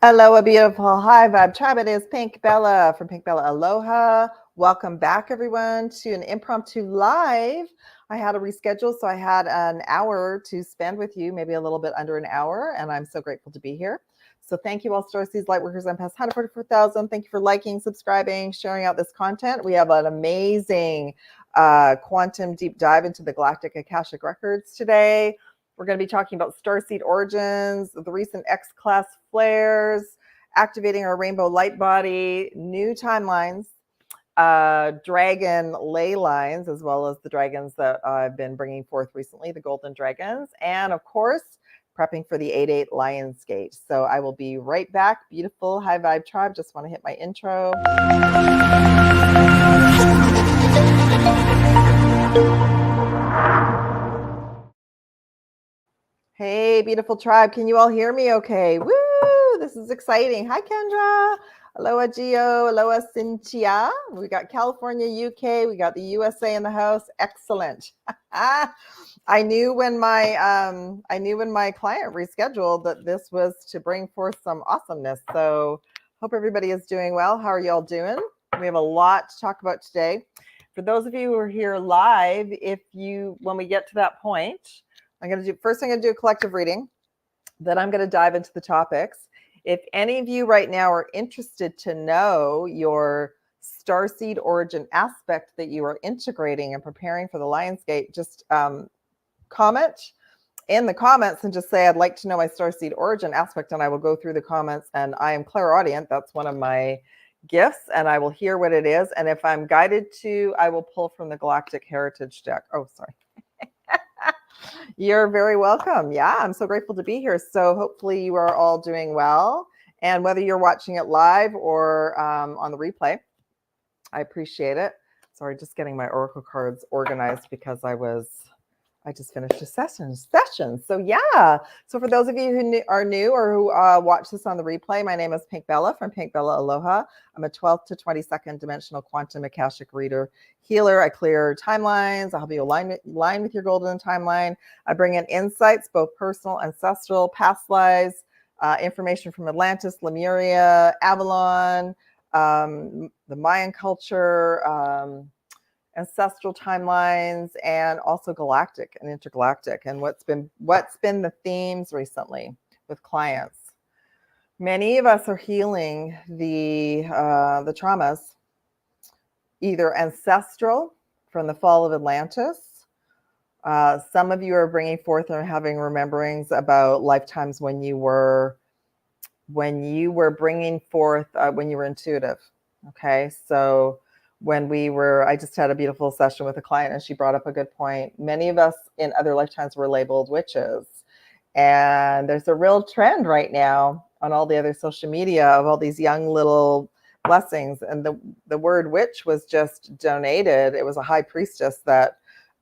Aloha, beautiful high vibe tribe. It is Pink Bella from Pink Bella Aloha. Welcome back, everyone, to an impromptu live. I had to reschedule, so I had an hour to spend with you, maybe a little bit under an hour, and I'm so grateful to be here. So thank you all, STARSEEDS, Lightworkers, and past 144,000. Thank you for liking, subscribing, sharing out this content. We have an amazing quantum deep dive into the galactic Akashic records today. We're going to be talking about starseed origins, the recent X-class flares, activating our rainbow light body, new timelines, dragon ley lines, as well as the dragons that I've been bringing forth recently, the golden dragons, and of course, prepping for the 8/8 Lionsgate. So I will be right back. Beautiful high vibe tribe. Just want to hit my intro. Hey, beautiful tribe. Can you all hear me okay? Woo! This is exciting. Hi, Kendra. Aloha, Gio. Aloha, Cynthia. We got California, UK. We got the USA in the house. Excellent. I knew when my client rescheduled that this was to bring forth some awesomeness. So hope everybody is doing well. How are y'all doing? We have a lot to talk about today. For those of you who are here live, when we get to that point, I'm going to do a collective reading. Then I'm going to dive into the topics. If any of you right now are interested to know your starseed origin aspect that you are integrating and preparing for the Lionsgate, just comment in the comments and just say, I'd like to know my starseed origin aspect, and I will go through the comments. And I am clairaudient. That's one of my gifts, and I will hear what it is. And if I'm guided to, I will pull from the Galactic Heritage deck. Oh, sorry. You're very welcome. Yeah, I'm so grateful to be here. So hopefully you are all doing well. And whether you're watching it live or on the replay, I appreciate it. Sorry, just getting my oracle cards organized because I just finished a session. So yeah. So for those of you who are new or who watch this on the replay, my name is Pink Bella from Pink Bella Aloha. I'm a 12th to 22nd dimensional quantum Akashic reader healer. I clear timelines. I help you align with your golden timeline. I bring in insights, both personal, ancestral, past lives, information from Atlantis, Lemuria, Avalon, the Mayan culture, ancestral timelines, and also galactic and intergalactic, and what's been the themes recently with clients. Many of us are healing the traumas, either ancestral from the fall of Atlantis. Some of you are bringing forth and having rememberings about lifetimes when you were bringing forth when you were intuitive. Okay, so I just had a beautiful session with a client, and she brought up a good point. Many of us in other lifetimes were labeled witches. And there's a real trend right now on all the other social media of all these young little blessings. And the word witch was just donated. It was a high priestess that,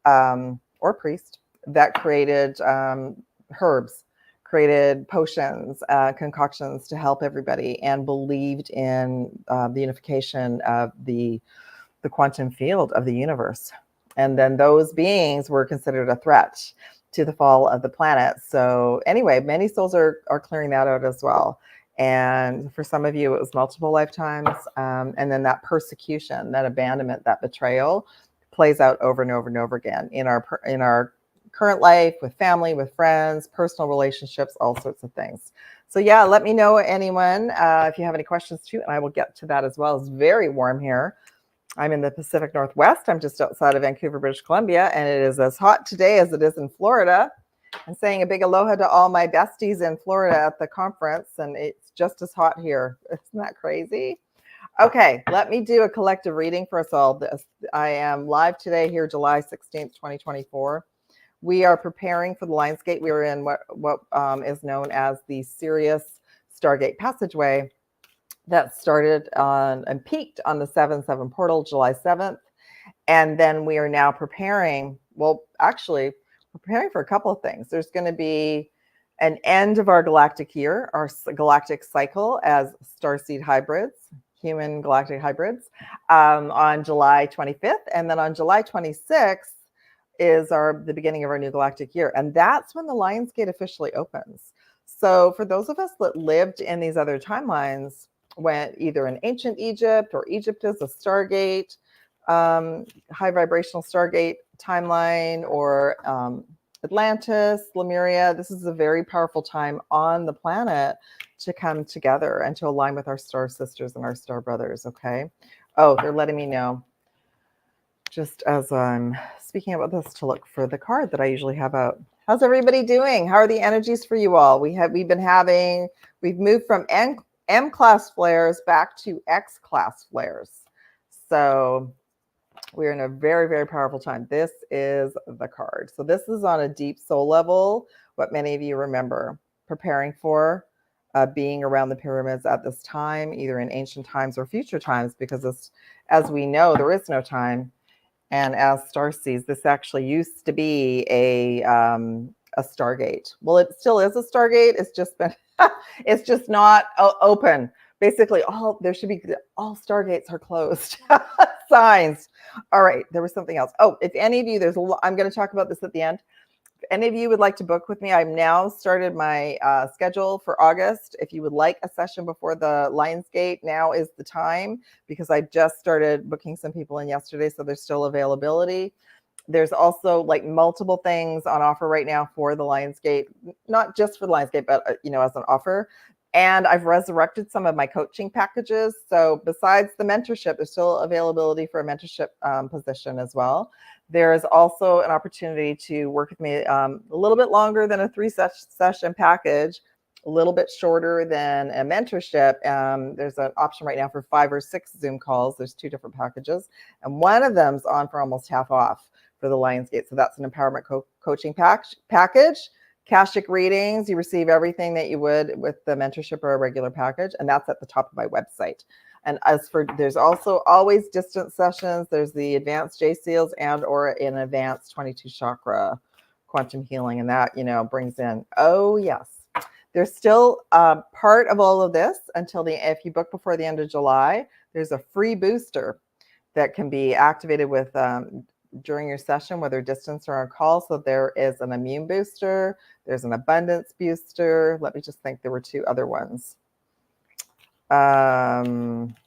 or priest, that created herbs, created potions, concoctions to help everybody, and believed in the unification of the quantum field of the universe. And then those beings were considered a threat to the fall of the planet. So anyway, many souls are clearing that out as well. And for some of you, it was multiple lifetimes. And then that persecution, that abandonment, that betrayal plays out over and over and over again in our current life, with family, with friends, personal relationships, all sorts of things. So yeah, let me know, anyone, if you have any questions too, and I will get to that as well. It's very warm here. I'm in the Pacific Northwest. I'm just outside of Vancouver, British Columbia, and it is as hot today as it is in Florida. I'm saying a big aloha to all my besties in Florida at the conference, and it's just as hot here. Isn't that crazy? Okay, let me do a collective reading for us all. I am live today here, July 16th, 2024. We are preparing for the Lionsgate. We are in what is known as the Sirius Stargate Passageway that started and peaked on the 7/7 portal, July 7th. And then we are now preparing for a couple of things. There's going to be an end of our galactic year, our galactic cycle as starseed hybrids, human galactic hybrids, on July 25th. And then on July 26th is the beginning of our new galactic year. And that's when the Lionsgate officially opens. So for those of us that lived in these other timelines, when either in ancient Egypt or Egypt is a Stargate, high vibrational Stargate timeline, or Atlantis, Lemuria, this is a very powerful time on the planet to come together and to align with our star sisters and our star brothers, okay? Oh, they're letting me know, just as I'm speaking about this, to look for the card that I usually have out. How's everybody doing? How are the energies for you all? We've moved from M class flares back to X class flares. So we're in a very, very powerful time. This is the card. So this is on a deep soul level, what many of you remember, preparing for being around the pyramids at this time, either in ancient times or future times, because as we know, there is no time. And as Starseeds, this actually used to be a Stargate. Well, it still is a Stargate. It's just been, it's just not open. Basically, all Stargates are closed. Signs. All right, there was something else. Oh, if any of you, I'm going to talk about this at the end. If any of you would like to book with me, I've now started my schedule for August. If you would like a session before the Lionsgate, now is the time, because I just started booking some people in yesterday, so there's still availability. There's also like multiple things on offer right now for the Lionsgate, not just for the Lionsgate, but as an offer. And I've resurrected some of my coaching packages. So besides the mentorship, there's still availability for a mentorship position as well. There is also an opportunity to work with me a little bit longer than a 3-session package, a little bit shorter than a mentorship. There's an option right now for 5 or 6 Zoom calls. There's 2 different packages, and one of them's on for almost half off for the Lionsgate. So that's an empowerment coaching package. Akashic readings, you receive everything that you would with the mentorship or a regular package, and that's at the top of my website. And there's also always distance sessions. There's the advanced JSEALS and or an advanced 22 chakra quantum healing, and that brings in, oh yes, there's still part of all of this until if you book before the end of July, there's a free booster that can be activated with during your session, whether distance or on call. So there is an immune booster, there's an abundance booster. Let me just think, there were 2 other ones. Starseed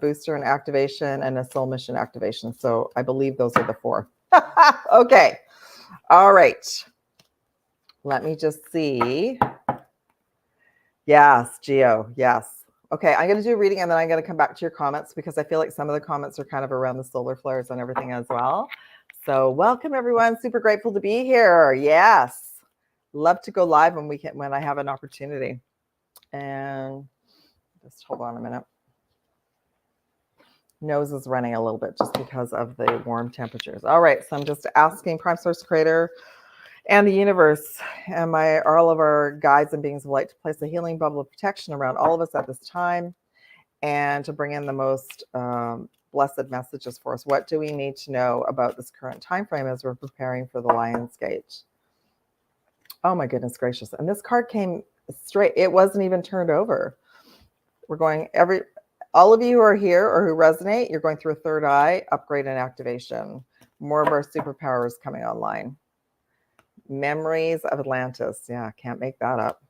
booster and activation, and a soul mission activation. So I believe those are the 4. Okay. All right. Let me just see. Yes, Geo. Yes. Okay, I'm going to do a reading, and then I'm going to come back to your comments, because I feel like some of the comments are kind of around the solar flares and everything as well. So welcome, everyone. Super grateful to be here. Yes. Love to go live when I have an opportunity. And just hold on a minute. Nose is running a little bit just because of the warm temperatures. All right, so I'm just asking Prime Source Creator and the universe and all of our guides and beings of light to place a healing bubble of protection around all of us at this time, and to bring in the most blessed messages for us. What do we need to know about this current time frame as we're preparing for the Lionsgate? Oh my goodness gracious. And this card came straight. It wasn't even turned over. We're going all of you who are here or who resonate, you're going through a third eye upgrade and activation. More of our superpowers coming online. Memories of Atlantis. Yeah, can't make that up.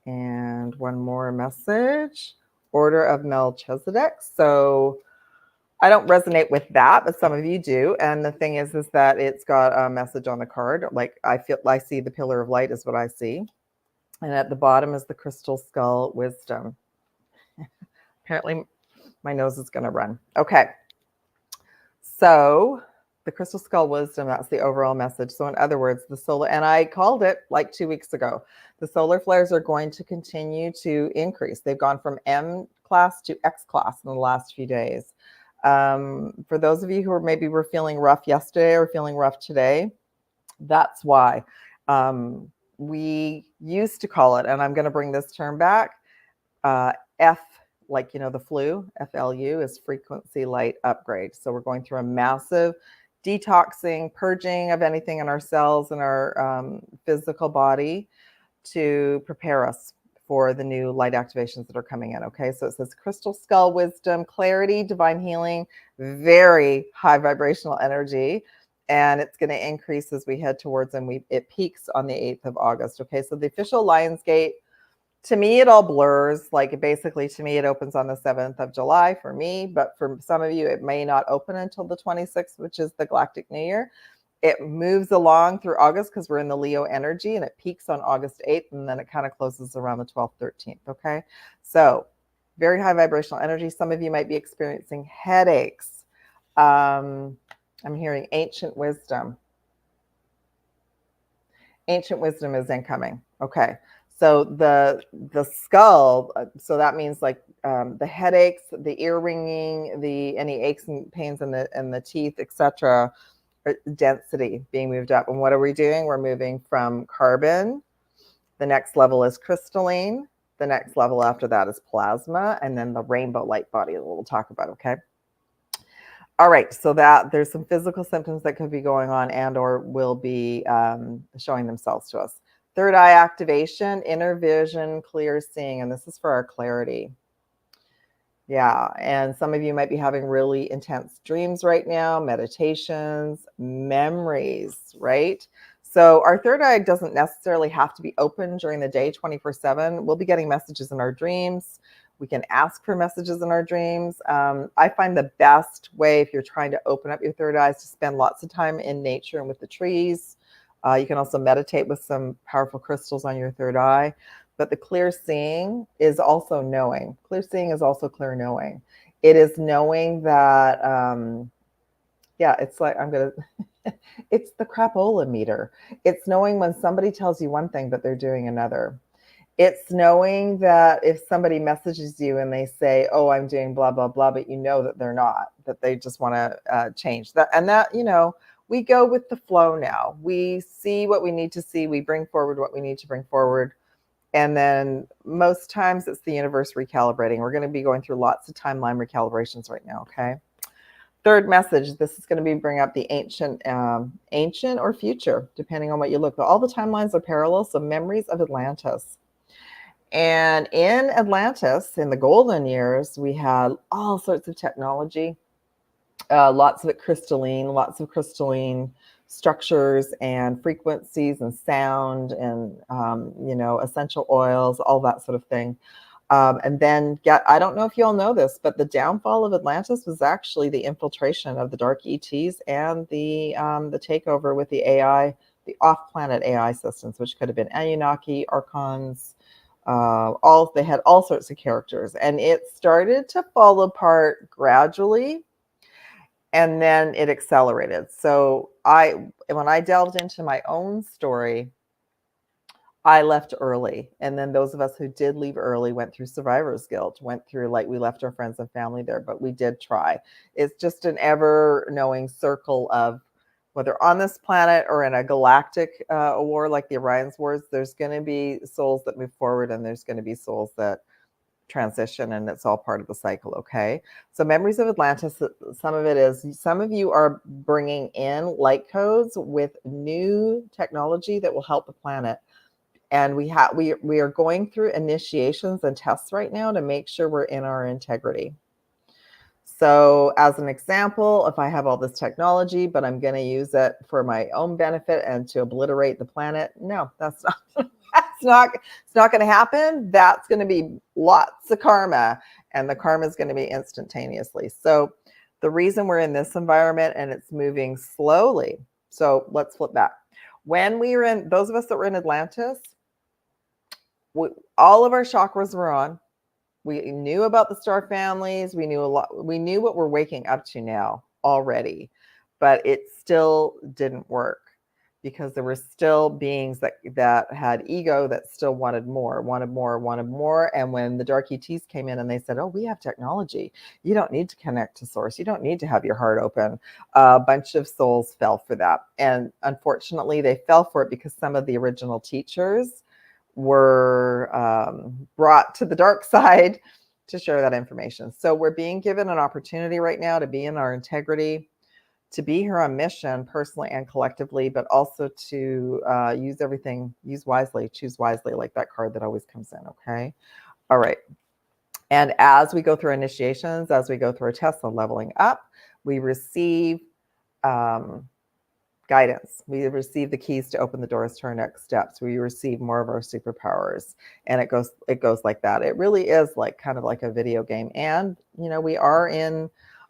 And one more message. Order of Melchizedek. So I don't resonate with that, but some of you do. And the thing is that it's got a message on the card. Like I see the pillar of light is what I see. And at the bottom is the crystal skull wisdom. Apparently my nose is going to run. Okay. So the crystal skull wisdom, that's the overall message. So in other words, the solar, and I called it like 2 weeks ago, the solar flares are going to continue to increase. They've gone from M class to X class in the last few days. For those of you who were feeling rough yesterday or feeling rough today, that's why. We used to call it, and I'm going to bring this term back, F, like, the flu, FLU is frequency light upgrade. So we're going through a massive detoxing, purging of anything in our cells and our physical body to prepare us for the new light activations that are coming in. Okay, so it says crystal skull wisdom, clarity, divine healing, very high vibrational energy. and it's going to increase as we head towards, and it peaks on the 8th of August. Okay, so the official Lionsgate, to me, it all blurs. Like basically, to me, it opens on the 7th of July for me, but for some of you, it may not open until the 26th, which is the Galactic New Year. It moves along through August because we're in the Leo energy, and it peaks on August 8th, and then it kind of closes around the 12th, 13th. Okay, so very high vibrational energy. Some of you might be experiencing headaches. I'm hearing ancient wisdom. Ancient wisdom is incoming. Okay. So the skull, so that means like the headaches, the ear ringing, any aches and pains in the teeth, etc. Density being moved up. And what are we doing? We're moving from carbon. The next level is crystalline. The next level after that is plasma, and then the rainbow light body that we'll talk about. Okay. All right, so that there's some physical symptoms that could be going on and or will be showing themselves to us. Third eye activation, inner vision, clear seeing, and this is for our clarity. Yeah, and some of you might be having really intense dreams right now, meditations, memories, right? So our third eye doesn't necessarily have to be open during the day 24/7. We'll be getting messages in our dreams. We can ask for messages in our dreams. I find the best way if you're trying to open up your third eye is to spend lots of time in nature and with the trees. You can also meditate with some powerful crystals on your third eye. But the clear seeing is also knowing. Clear seeing is also clear knowing. It is knowing that, yeah, it's like it's the crapola meter. It's knowing when somebody tells you one thing, but they're doing another. It's knowing that if somebody messages you and they say, oh, I'm doing blah, blah, blah, but you know that they're not, that they just want to change that. And that, we go with the flow now. We see what we need to see. We bring forward what we need to bring forward. And then most times it's the universe recalibrating. We're going to be going through lots of timeline recalibrations right now, okay? Third message, this is going to be bring up the ancient or future, depending on what you look. But all the timelines are parallel, so memories of Atlantis. And in Atlantis, in the golden years, we had all sorts of technology, lots of it crystalline, lots of crystalline structures and frequencies and sound and, essential oils, all that sort of thing. And then I don't know if you all know this, but the downfall of Atlantis was actually the infiltration of the dark ETs and the takeover with the AI, the off-planet AI systems, which could have been Anunnaki, Archons, they had all sorts of characters, and it started to fall apart gradually, and then it accelerated. So when I delved into my own story, I left early. And then those of us who did leave early went through survivor's guilt, we left our friends and family there, but we did try. It's just an ever knowing circle of whether on this planet or in a galactic war like the Orion's Wars, there's going to be souls that move forward and there's going to be souls that transition, and it's all part of the cycle. Okay, so memories of Atlantis, some of you are bringing in light codes with new technology that will help the planet, and we are going through initiations and tests right now to make sure we're in our integrity. So as an example, if I have all this technology but I'm going to use it for my own benefit and to obliterate the planet, no, that's not it's not going to happen. That's going to be lots of karma, and the karma is going to be instantaneously. So the reason we're in this environment and it's moving slowly. So let's flip back. When we were in, those of us that were in Atlantis, all of our chakras were on. We knew about the star families. We knew a lot. We knew what we're waking up to now already, but it still didn't work because there were still beings that had ego that still wanted more. And when the dark ETs came in and they said, oh, we have technology. You don't need to connect to source. You don't need to have your heart open. A bunch of souls fell for that. And unfortunately, they fell for it because some of the original teachers were brought to the dark side to share that information. So we're being given an opportunity right now to be in our integrity, to be here on mission personally and collectively, but also to use wisely, choose wisely, like that card that always comes in. Okay. All right. And as we go through initiations, as we go through our tests on leveling up, we receive guidance. We receive the keys to open the doors to our next steps. We receive more of our superpowers, and it goes like that. It really is like kind of like a video game. And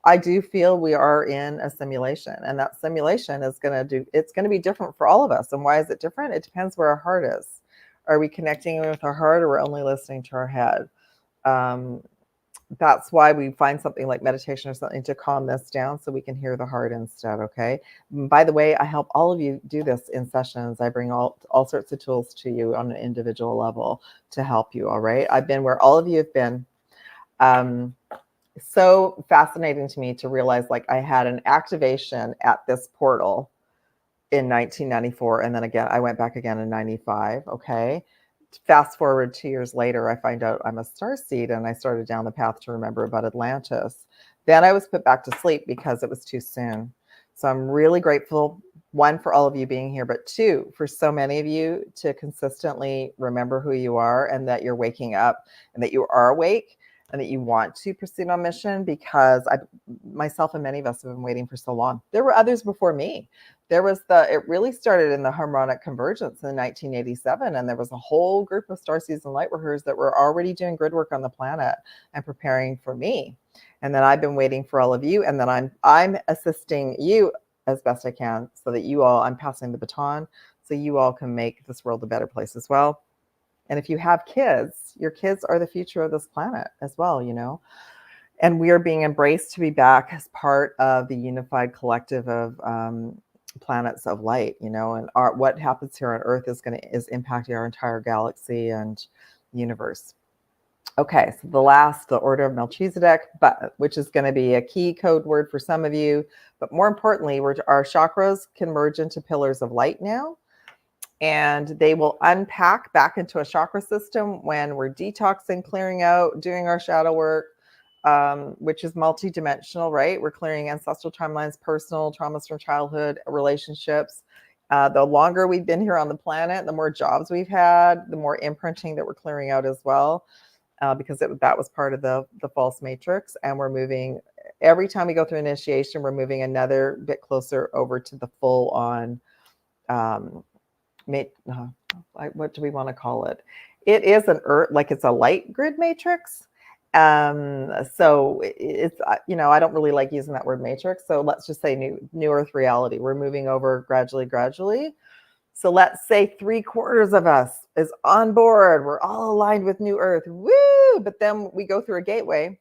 I do feel we are in a simulation, and that simulation is it's going to be different for all of us. And why is it different? It depends where our heart is. Are we connecting with our heart, or we're only listening to our head? That's why we find something like meditation or something to calm this down, so we can hear the heart instead. Okay. By the way, I help all of you do this in sessions. I bring all sorts of tools to you on an individual level to help you. All right. I've been where all of you have been. So fascinating to me to realize, like, I had an activation at this portal in 1994, and then again I went back again in 95. Okay. Fast forward 2 years later, I find out I'm a starseed, and I started down the path to remember about Atlantis. Then I was put back to sleep because it was too soon. So I'm really grateful, one, for all of you being here, but two, for so many of you to consistently remember who you are, and that you're waking up, and that you are awake, and that you want to proceed on mission, because myself and many of us have been waiting for so long. There were others before me. It really started in the harmonic convergence in 1987, and there was a whole group of starseeds and lightworkers that were already doing grid work on the planet and preparing for me. And then I've been waiting for all of you, and then I'm assisting you as best I can, so that I'm passing the baton, so you all can make this world a better place as well. And if you have kids, your kids are the future of this planet as well, And we are being embraced to be back as part of the unified collective of planets of light, and what happens here on Earth is impacting our entire galaxy and universe. Okay, so the Order of Melchizedek, which is going to be a key code word for some of you, but more importantly, our chakras can merge into pillars of light now, and they will unpack back into a chakra system when we're detoxing, clearing out, doing our shadow work, which is multidimensional, right? We're clearing ancestral timelines, personal traumas from childhood, relationships. The longer we've been here on the planet, the more jobs we've had, the more imprinting that we're clearing out as well, because that was part of the false matrix. And we're moving, every time we go through initiation, we're moving another bit closer over to the full on, what do we want to call it? It is an Earth, like it's a light grid matrix. So it's, I don't really like using that word matrix. So let's just say new Earth reality. We're moving over gradually. So let's say 3/4 of us is on board. We're all aligned with new Earth. Woo! But then we go through a gateway.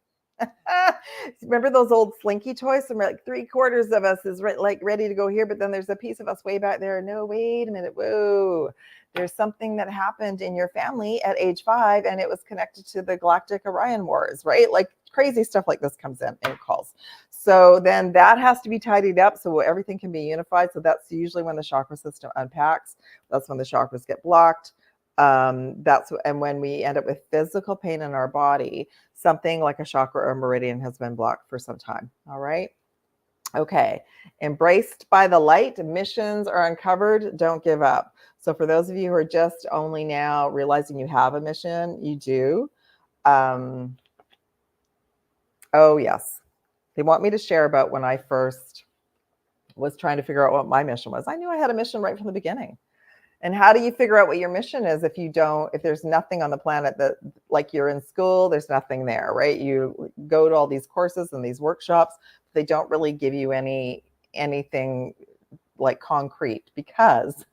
Remember those old slinky toys? And we're like 3/4 of us is ready to go here, but then there's a piece of us way back there. No, wait a minute. Whoa. There's something that happened in your family at age 5, and it was connected to the Galactic Orion Wars, right? Like crazy stuff like this comes in calls. So then that has to be tidied up so everything can be unified. So that's usually when the chakra system unpacks. That's when the chakras get blocked. And when we end up with physical pain in our body, something like a chakra or meridian has been blocked for some time. All right. Okay. Embraced by the light, missions are uncovered. Don't give up. So for those of you who are just only now realizing you have a mission, you do. Oh, yes. They want me to share about when I first was trying to figure out what my mission was. I knew I had a mission right from the beginning. And how do you figure out what your mission is if there's nothing on the planet that, like you're in school, there's nothing there, right? You go to all these courses and these workshops, they don't really give you anything like concrete, because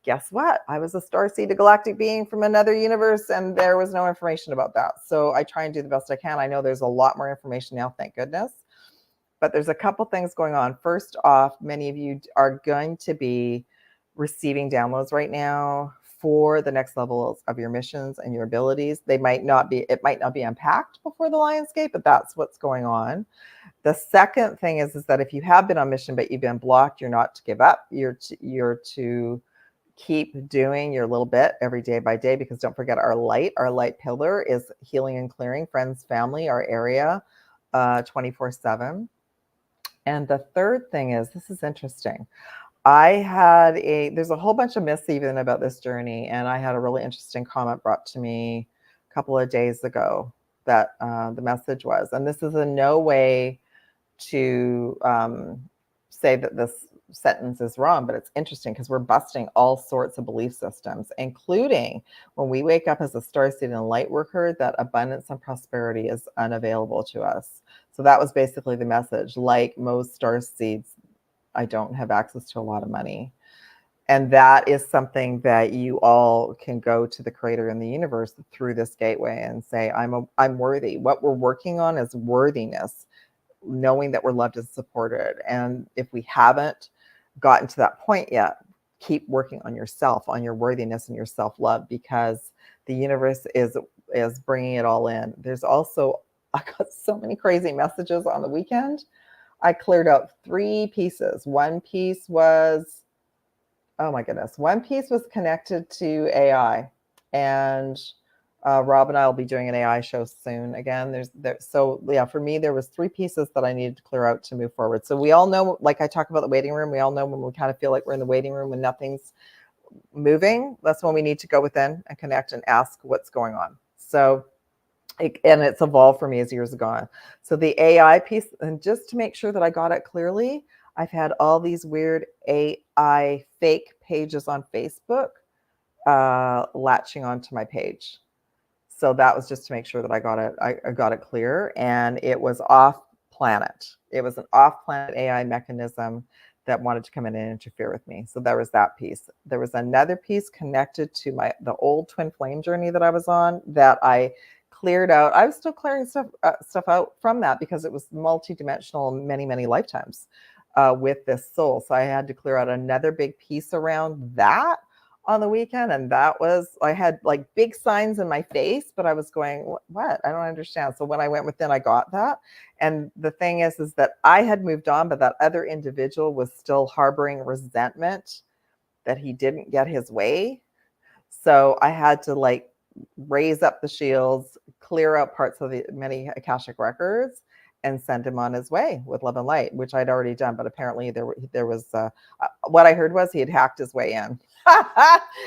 guess what? I was a starseed, a galactic being from another universe, and there was no information about that. So I try and do the best I can. I know there's a lot more information now, thank goodness. But there's a couple things going on. First off, many of you are going to be receiving downloads right now for the next levels of your missions and your abilities. It might not be unpacked before the Lionsgate, but that's what's going on. The second thing is that if you have been on mission but you've been blocked, you're not to give up. You're to keep doing your little bit every day by day, because don't forget our light pillar is healing and clearing friends, family, our area, 24/7. And the third thing is, this is interesting. There's a whole bunch of myths even about this journey, and I had a really interesting comment brought to me a couple of days ago that the message was, and this is in no way to say that this sentence is wrong, but it's interesting because we're busting all sorts of belief systems, including when we wake up as a starseed and a light worker, that abundance and prosperity is unavailable to us. So that was basically the message. Like most starseeds, I don't have access to a lot of money. And that is something that you all can go to the creator in the universe through this gateway and say, I'm worthy. What we're working on is worthiness, knowing that we're loved and supported. And if we haven't gotten to that point yet, keep working on yourself, on your worthiness and your self-love, because the universe is bringing it all in. There's also, I got so many crazy messages on the weekend. I cleared out 3 pieces. One piece was, oh my goodness. One piece was connected to AI, and Rob and I will be doing an AI show soon again. So yeah, for me, there was 3 pieces that I needed to clear out to move forward. So we all know, like I talk about the waiting room, we all know when we kind of feel like we're in the waiting room and nothing's moving, that's when we need to go within and connect and ask what's going on. So, and it's evolved for me as years have gone. So the AI piece, and just to make sure that I got it clearly, I've had all these weird AI fake pages on Facebook latching onto my page. So that was just to make sure that I got it clear, and it was off planet. It was an off planet AI mechanism that wanted to come in and interfere with me. So there was that piece. There was another piece connected to the old twin flame journey that I was on that I cleared out. I was still clearing stuff out from that because it was multi-dimensional, many lifetimes with this soul. So I had to clear out another big piece around that on the weekend. And that was, I had like big signs in my face, but I was going, what? I don't understand. So when I went within, I got that. And the thing is that I had moved on, but that other individual was still harboring resentment that he didn't get his way. So I had to like raise up the shields, clear out parts of the many Akashic records, and send him on his way with love and light, which I'd already done. But apparently there was what I heard was he had hacked his way in.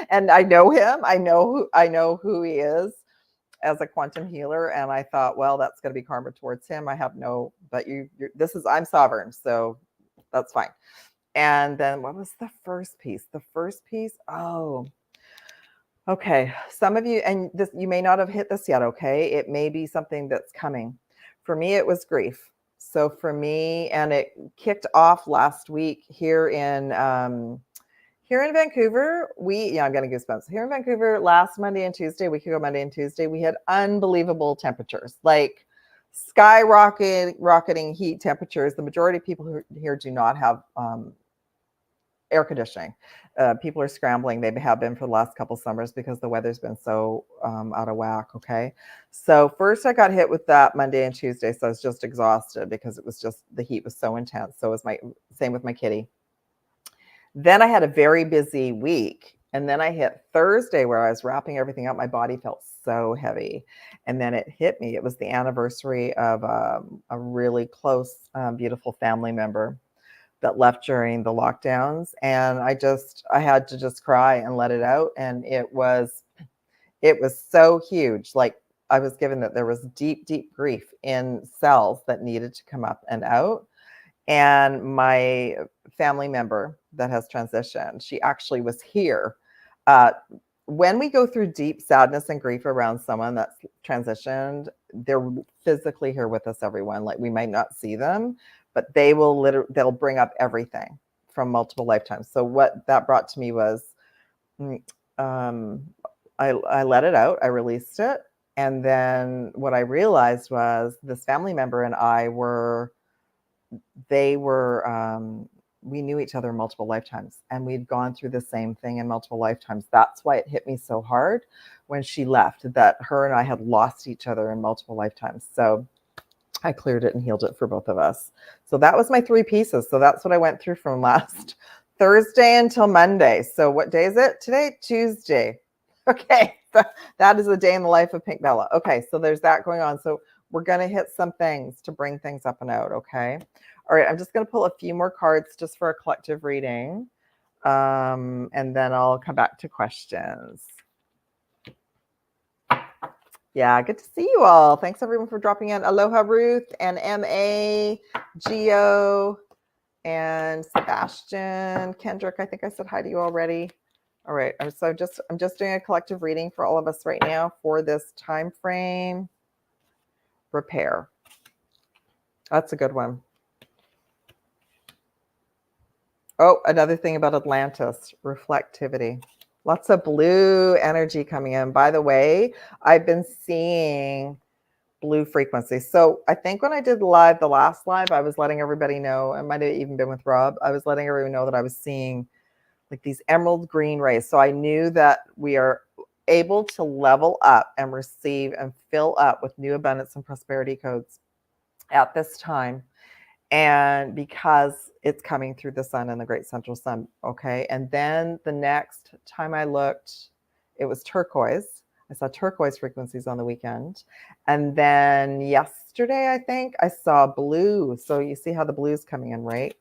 And I know him. I know who he is as a quantum healer. And I thought, well, that's going to be karma towards him. I have no, but I'm sovereign. So that's fine. And then what was the first piece? The first piece, oh, okay. Some of you, and this, you may not have hit this yet. Okay. It may be something that's coming. For me, it was grief. So for me, and it kicked off last week here in Vancouver. I'm getting goosebumps. Here in Vancouver, last Monday and Tuesday, we could go Monday and Tuesday, we had unbelievable temperatures, like skyrocketing heat temperatures. The majority of people here do not have air conditioning. People are scrambling. They have been for the last couple summers because the weather's been so out of whack. Okay. So first I got hit with that Monday and Tuesday. So I was just exhausted because it was just, the heat was so intense. So it was same with my kitty. Then I had a very busy week. And then I hit Thursday where I was wrapping everything up. My body felt so heavy. And then it hit me. It was the anniversary of a really close, beautiful family member that left during the lockdowns. And I had to just cry and let it out. And it was so huge. Like I was given that there was deep grief in cells that needed to come up and out. And my family member that has transitioned, she actually was here. When we go through deep sadness and grief around someone that's transitioned, they're physically here with us, everyone. Like we might not see them, but they'll bring up everything from multiple lifetimes. So what that brought to me was, I let it out, I released it. And then what I realized was this family member and I we knew each other in multiple lifetimes, and we'd gone through the same thing in multiple lifetimes. That's why it hit me so hard when she left, that her and I had lost each other in multiple lifetimes. So I cleared it and healed it for both of us. So that was my 3 pieces. So that's what I went through from last Thursday until Monday. So what day is it today? Tuesday. Okay. That is the day in the life of Pink Bella. Okay. So there's that going on. So we're going to hit some things to bring things up and out. Okay. All right. I'm just going to pull a few more cards just for a collective reading. And then I'll come back to questions. Yeah, good to see you all. Thanks everyone for dropping in. Aloha, Ruth and MA, Geo, And Sebastian, Kendrick, I think I said hi to you already. All right, so I'm just doing a collective reading for all of us right now for this time frame. Repair. That's a good one. Oh, another thing about Atlantis, reflectivity. Lots of blue energy coming in. By the way, I've been seeing blue frequency. So I think when I did the last live, I was letting everybody know, it might have even been with Rob, I was letting everyone know that I was seeing like these emerald green rays. So I knew that we are able to level up and receive and fill up with new abundance and prosperity codes at this time. And because it's coming through the sun and the great central sun. Okay. And then the next time I looked, it was turquoise. I saw turquoise frequencies on the weekend. And then yesterday, I think I saw blue. So you see how the blue is coming in, right?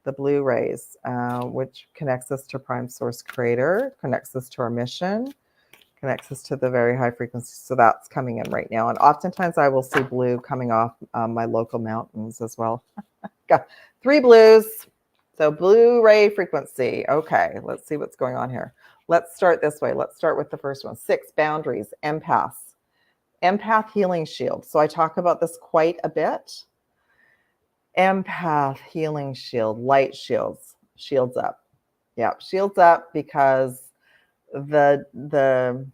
The blue rays, which connects us to Prime Source Creator, connects us to our mission, connects us to the very high frequency. So that's coming in right now. And oftentimes I will see blue coming off my local mountains as well. Got 3 blues. So blue ray frequency. Okay, let's see what's going on here. Let's start this way. Let's start with the first one. 6 boundaries, empaths. Empath healing shield. So I talk about this quite a bit. Empath healing shield, light shields, shields up. Yeah, shields up because the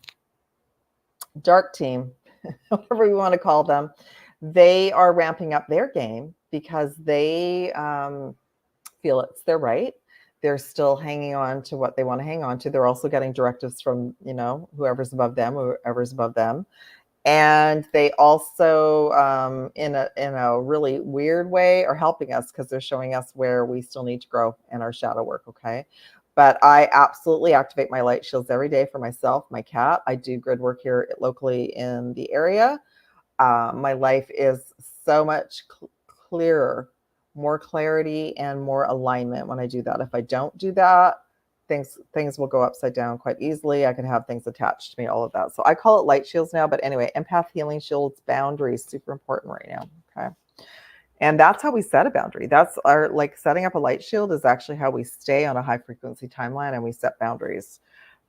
dark team, whatever we want to call them, they are ramping up their game because they feel it's their right. They're still hanging on to what they want to hang on to. They're also getting directives from, you know, whoever's above them. And they also, in a really weird way, are helping us because they're showing us where we still need to grow in our shadow work, okay? But I absolutely activate my light shields every day for myself, my cat. I do grid work here locally in the area. My life is so much clearer, more clarity and more alignment when I do that. If I don't do that, things will go upside down quite easily. I can have things attached to me, all of that. So I call it light shields now. But anyway, empath healing shields, boundaries, super important right now. Okay. And that's how we set a boundary. That's our, like, setting up a light shield is actually how we stay on a high frequency timeline and we set boundaries.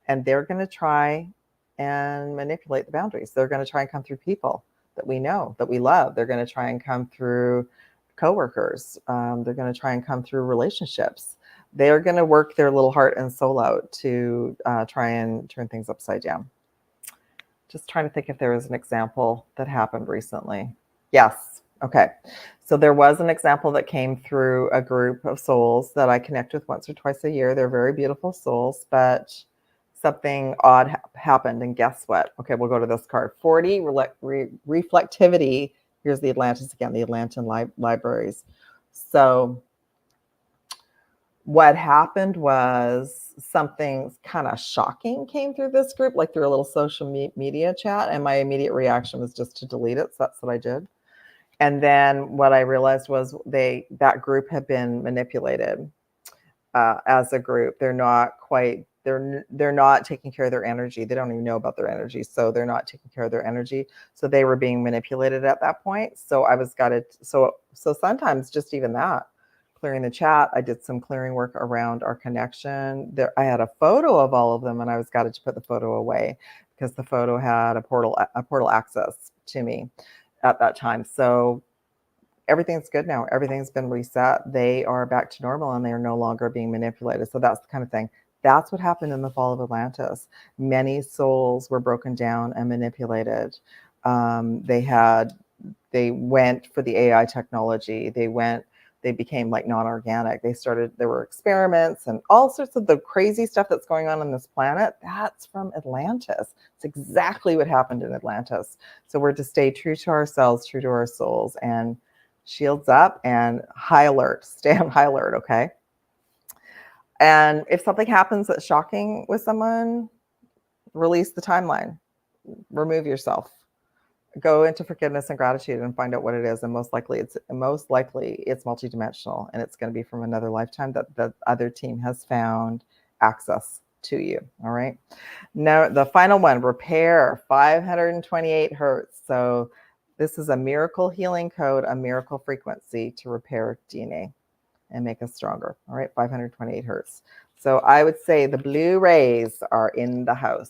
And they're going to try and manipulate the boundaries. They're going to try and come through people that we know, that we love. They're going to try and come through coworkers. They're going to try and come through relationships. They're going to work their little heart and soul out to try and turn things upside down. Just trying to think if there was an example that happened recently. Yes. Okay. So there was an example that came through a group of souls that I connect with once or twice a year. They're very beautiful souls, but something odd happened. And guess what? Okay, we'll go to this card. 40, reflectivity. Here's the Atlantis again, the Atlantan libraries. So what happened was something kind of shocking came through this group, like through a little social media chat. And my immediate reaction was just to delete it. So that's what I did. And then what I realized was that group had been manipulated as a group. They're not quite, they're not taking care of their energy. They don't even know about their energy. So they're not taking care of their energy. So they were being manipulated at that point. So I was gutted. So sometimes just even that, clearing the chat, I did some clearing work around our connection. There, I had a photo of all of them and I was gutted to put the photo away because the photo had a portal access to me at that time. So everything's good now. Everything's been reset. They are back to normal and they are no longer being manipulated. So that's the kind of thing. That's what happened in the fall of Atlantis. Many souls were broken down and manipulated. They went for the AI technology. They became like non-organic. There were experiments and all sorts of the crazy stuff that's going on this planet. That's from Atlantis. It's exactly what happened in Atlantis. So we're to stay true to ourselves, true to our souls, and shields up and high alert. Stay on high alert, okay? And if something happens that's shocking with someone, release the timeline. Remove yourself. Go into forgiveness and gratitude and find out what it is. And most likely it's multidimensional and it's going to be from another lifetime that the other team has found access to you. All right. Now the final one, repair, 528 hertz. So this is a miracle healing code, a miracle frequency to repair DNA. and make us stronger. All right, 528 hertz. So I would say the blue rays are in the house.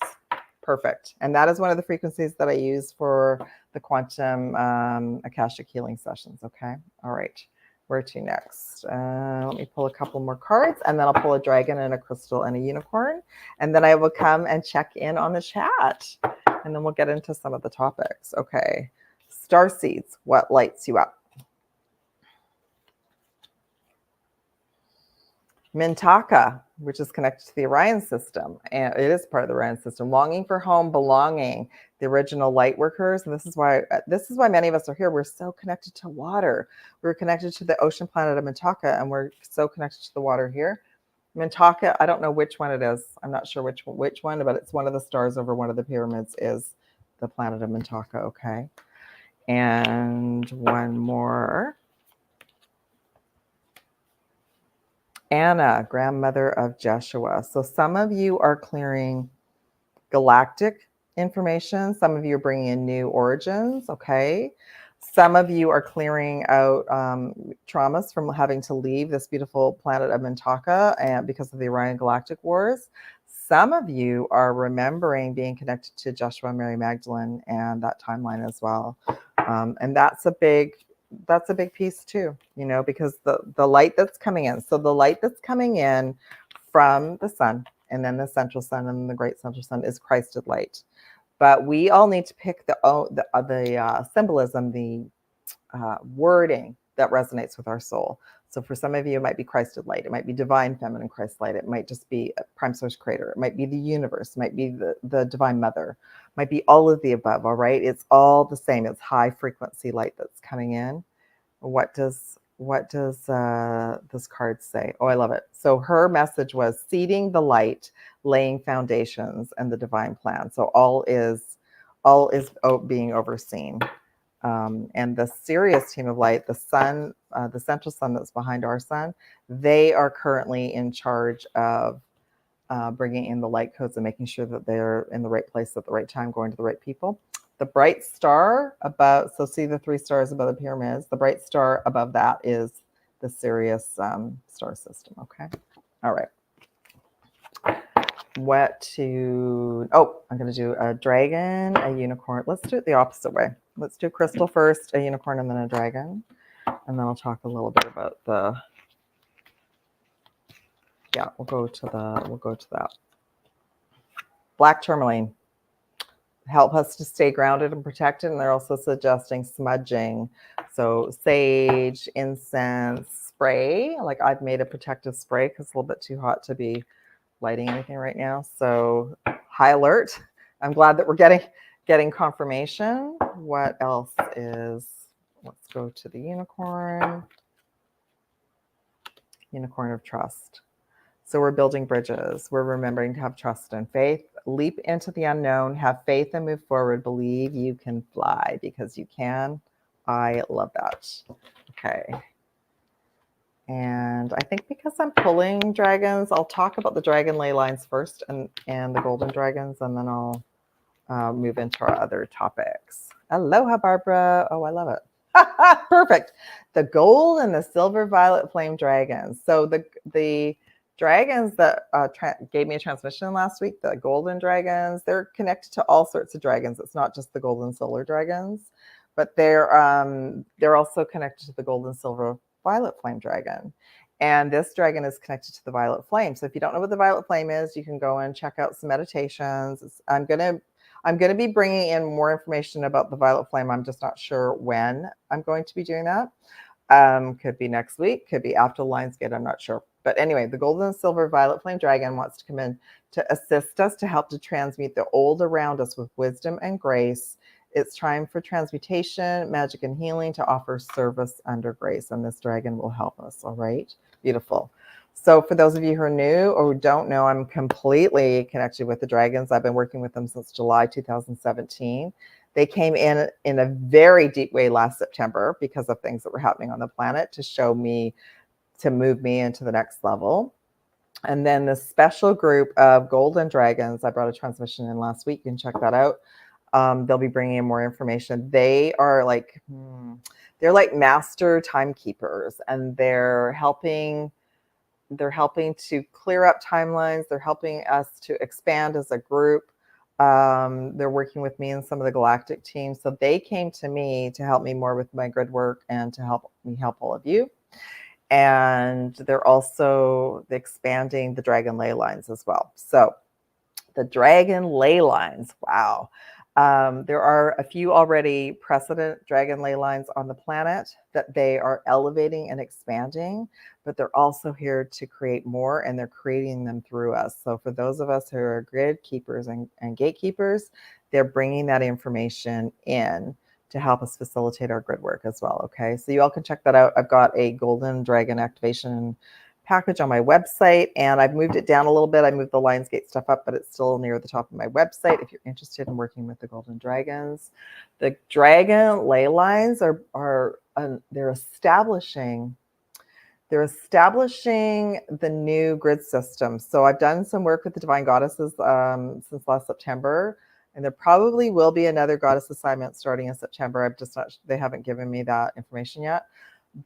Perfect. And that is one of the frequencies that I use for the quantum Akashic healing sessions. Okay. All right. Where to next? Let me pull a couple more cards, and then I'll pull a dragon and a crystal and a unicorn. And then I will come and check in on the chat. And then we'll get into some of the topics. Okay. Starseeds, what lights you up? Mintaka, which is connected to the Orion system, and it is part of the Orion system. Longing for home, belonging, the original light workers, and this is why many of us are here. We're so connected to water. We're connected to the ocean planet of Mintaka, and we're so connected to the water here. Mintaka, I don't know which one it is. I'm not sure which one, but it's one of the stars over one of the pyramids is the planet of Mintaka. Okay, and one more. Anna, grandmother of Jeshua. So some of you are clearing galactic information. Some of you are bringing in new origins, okay? Some of you are clearing out traumas from having to leave this beautiful planet of Mintaka and because of the Orion Galactic Wars. Some of you are remembering being connected to Joshua and Mary Magdalene and that timeline as well. And that's a big piece too, you know, because the light that's coming in. So the light that's coming in from the sun and then the central sun and the great central sun is Christed light. But we all need to pick the symbolism, the wording that resonates with our soul. So for some of you, it might be Christed light. It might be divine feminine Christ light. It might just be a prime source creator. It might be the universe. It might be the divine mother. It might be all of the above. All right. It's all the same. It's high frequency light that's coming in. What does this card say? Oh, I love it. So her message was seeding the light, laying foundations, and the divine plan. So all is being overseen. And the Sirius team of light, the sun, the central sun that's behind our sun, they are currently in charge of bringing in the light codes and making sure that they're in the right place at the right time, going to the right people. The bright star above, so see the 3 stars above the pyramids, the bright star above that is the Sirius star system, okay? All right. I'm going to do a dragon, a unicorn. Let's do it the opposite way. Let's do crystal first, a unicorn, and then a dragon. And then I'll talk a little bit about we'll go to that. Black tourmaline. Help us to stay grounded and protected. And they're also suggesting smudging. So sage, incense, spray. Like I've made a protective spray because it's a little bit too hot to be lighting anything right now. So high alert. I'm glad that we're getting confirmation. What else is, let's go to the unicorn. Unicorn of trust. So we're building bridges. We're remembering to have trust and faith. Leap into the unknown, have faith and move forward. Believe you can fly because you can. I love that. Okay. And I think because I'm pulling dragons, I'll talk about the dragon ley lines first and the golden dragons, and then I'll move into our other topics. Aloha, Barbara. Oh, I love it. Perfect. The gold and the silver violet flame dragons. So the dragons that gave me a transmission last week, the golden dragons, they're connected to all sorts of dragons. It's not just the gold and silver dragons, but they're also connected to the gold and silver violet flame dragon. And this dragon is connected to the violet flame. So if you don't know what the violet flame is, you can go and check out some meditations. I'm going to be bringing in more information about the violet flame. I'm just not sure when I'm going to be doing that. Could be next week, could be after Lionsgate, I'm not sure. But anyway, the golden and silver violet flame dragon wants to come in to assist us, to help to transmute the old around us with wisdom and grace. It's time for transmutation, magic, and healing, to offer service under grace. And this dragon will help us. All right. Beautiful. So for those of you who are new or who don't know, I'm completely connected with the dragons. I've been working with them since July 2017. They came in a very deep way last September because of things that were happening on the planet to show me, to move me into the next level. And then the special group of golden dragons, I brought a transmission in last week. You can check that out. They'll be bringing in more information. They are like, they're like master timekeepers, and they're helping to clear up timelines. They're helping us to expand as a group. They're working with me and some of the galactic teams. So they came to me to help me more with my grid work and to help me help all of you. And they're also expanding the Dragon Leylines as well. So the Dragon Leylines, wow. There are a few already precedent Dragon Leylines on the planet that they are elevating and expanding, but they're also here to create more, and they're creating them through us. So for those of us who are grid keepers and gatekeepers, they're bringing that information in to help us facilitate our grid work as well. Okay, so you all can check that out. I've got a golden dragon activation package on my website, and I've moved it down a little bit. I moved the Lionsgate stuff up, but it's still near the top of my website if you're interested in working with the golden dragons. The dragon ley lines are they're establishing the new grid system. So I've done some work with the divine goddesses since last September, and there probably will be another goddess assignment starting in September. I've just not, they haven't given me that information yet,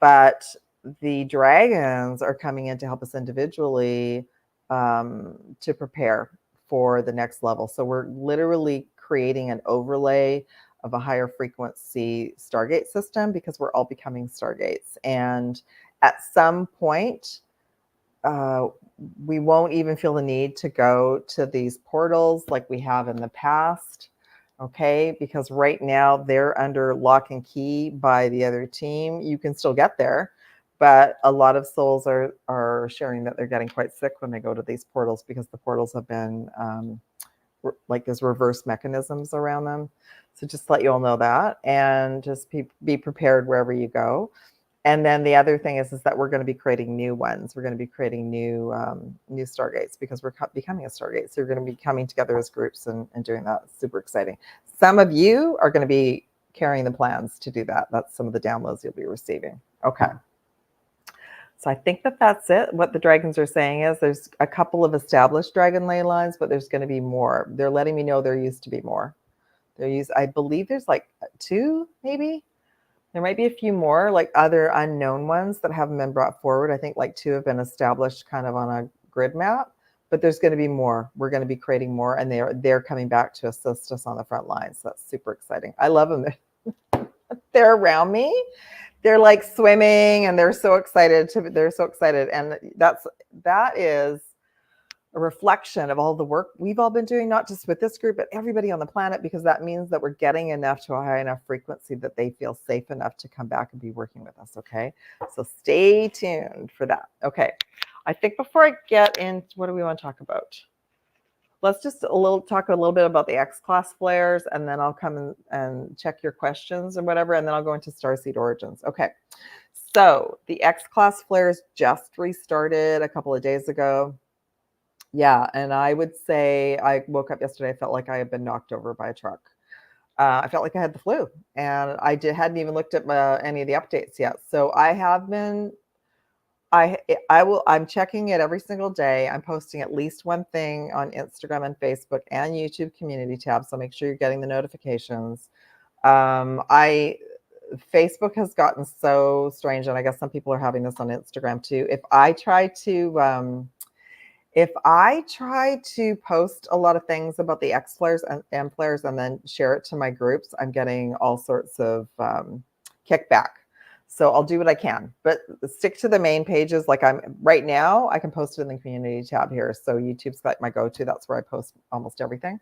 but the dragons are coming in to help us individually to prepare for the next level. So we're literally creating an overlay of a higher frequency Stargate system, because we're all becoming Stargates. And at some point, we won't even feel the need to go to these portals like we have in the past. Okay, because right now they're under lock and key by the other team. You can still get there, but a lot of souls are sharing that they're getting quite sick when they go to these portals, because the portals have been like there's reverse mechanisms around them. So just let you all know that, and just be prepared wherever you go. And then the other thing is that we're going to be creating new ones. We're going to be creating new Stargates, because we're becoming a Stargate. So you're going to be coming together as groups and doing that. It's super exciting. Some of you are going to be carrying the plans to do that. That's some of the downloads you'll be receiving. Okay. So I think that's it. What the dragons are saying is there's a couple of established dragon ley lines, but there's going to be more. They're letting me know there used to be more. I believe there's like 2, maybe. There might be a few more, like other unknown ones that haven't been brought forward. I think like 2 have been established kind of on a grid map, but there's going to be more. We're going to be creating more, and they're coming back to assist us on the front lines. So that's super exciting. I love them. They're around me. They're like swimming, and they're so excited. And that is a reflection of all the work we've all been doing, not just with this group, but everybody on the planet, because that means that we're getting enough to a high enough frequency that they feel safe enough to come back and be working with us. Okay, so stay tuned for that. Okay, I think before I get in, what do we want to talk about? Let's just talk a little bit about the X-class flares, and then I'll come and check your questions and whatever, and then I'll go into Starseed Origins. Okay, so the X-class flares just restarted a couple of days ago. Yeah, and I would say I woke up yesterday, I felt like I had been knocked over by a truck. I felt like I had the flu, and hadn't even looked at any of the updates yet. So I have been, I'm checking it every single day. I'm posting at least one thing on Instagram and Facebook and YouTube community tab. So make sure you're getting the notifications. Facebook has gotten so strange, and I guess some people are having this on Instagram too. If I try to post a lot of things about the X flares and M flares and then share it to my groups, I'm getting all sorts of kickback. So I'll do what I can, but stick to the main pages. Like right now, I can post it in the community tab here. So YouTube's like my go-to. That's where I post almost everything.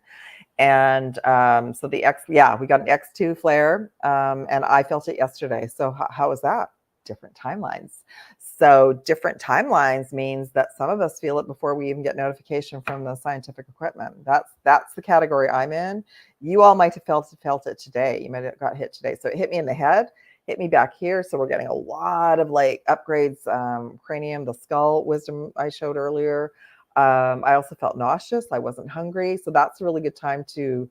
And so we got an X2 flare, and I felt it yesterday. So how was that? Different timelines. So different timelines means that some of us feel it before we even get notification from the scientific equipment. That's the category I'm in. You all might have felt it today. You might have got hit today. So it hit me in the head, hit me back here. So we're getting a lot of like upgrades, cranium, the skull wisdom I showed earlier. I also felt nauseous. I wasn't hungry. So that's a really good time to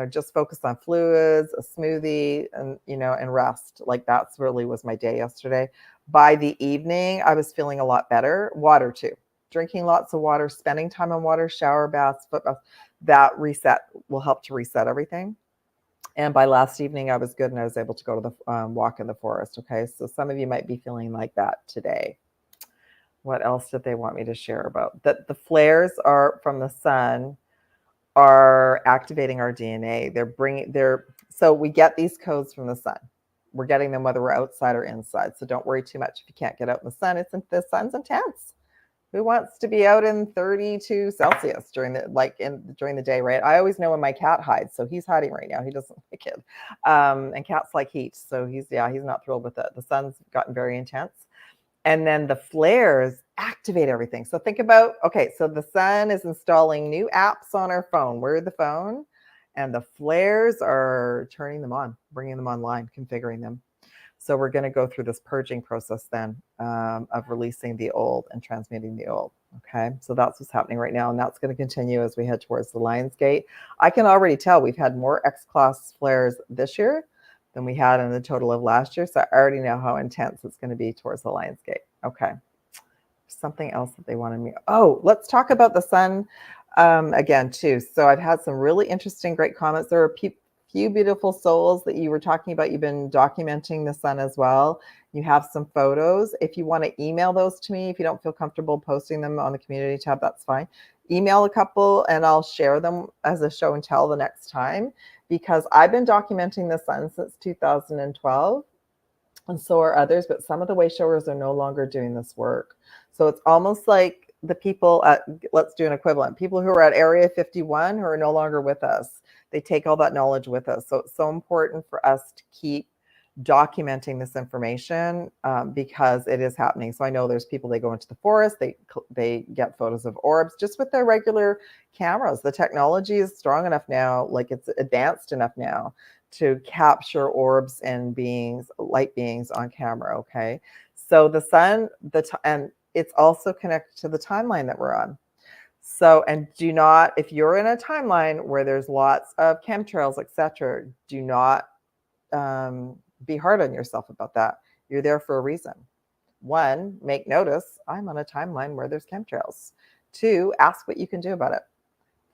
just focus on fluids, a smoothie, and, and rest. Like that's really was my day yesterday. By the evening, I was feeling a lot better. Water too. Drinking lots of water, spending time on water, shower baths, foot baths, that will help to reset everything. And by last evening, I was good and I was able to go to the walk in the forest. Okay, so some of you might be feeling like that today. What else did they want me to share about? That the flares are from the sun are activating our DNA. So we get these codes from the sun. We're getting them whether we're outside or inside. So don't worry too much if you can't get out in the sun. The sun's intense. Who wants to be out in 32 Celsius during the day, right? I always know when my cat hides, so he's hiding right now. He doesn't like it, and cats like heat, so he's not thrilled with it. The sun's gotten very intense, and then the flares activate everything. So think about, okay, so the sun is installing new apps on our phone. We're the phone, and the flares are turning them on, bringing them online, configuring them. So we're going to go through this purging process then of releasing the old and transmuting the old. Okay, so that's what's happening right now, and that's going to continue as we head towards the Lions Gate. I can already tell we've had more X-class flares this year than we had in the total of last year, so I already know how intense it's going to be towards the Lions Gate. Okay, something else that they wanted me. Oh, let's talk about the sun again too. So I've had some really interesting, great comments. There are few beautiful souls that you were talking about. You've been documenting the sun as well. You have some photos. If you want to email those to me, if you don't feel comfortable posting them on the community tab, that's fine. Email a couple and I'll share them as a show and tell the next time, because I've been documenting the sun since 2012. And so are others, but some of the way showers are no longer doing this work. So it's almost like the people at, let's do an equivalent, people who are at Area 51 who are no longer with us. They take all that knowledge with us. So it's so important for us to keep documenting this information because it is happening. So I know there's people, they go into the forest, they get photos of orbs just with their regular cameras. The technology is strong enough now, like it's advanced enough now to capture orbs and beings, light beings on camera, okay? So the sun, and it's also connected to the timeline that we're on. So, and do not, if you're in a timeline where there's lots of chemtrails, etc., do not be hard on yourself about that. You're there for a reason. 1, make notice, I'm on a timeline where there's chemtrails. 2, ask what you can do about it.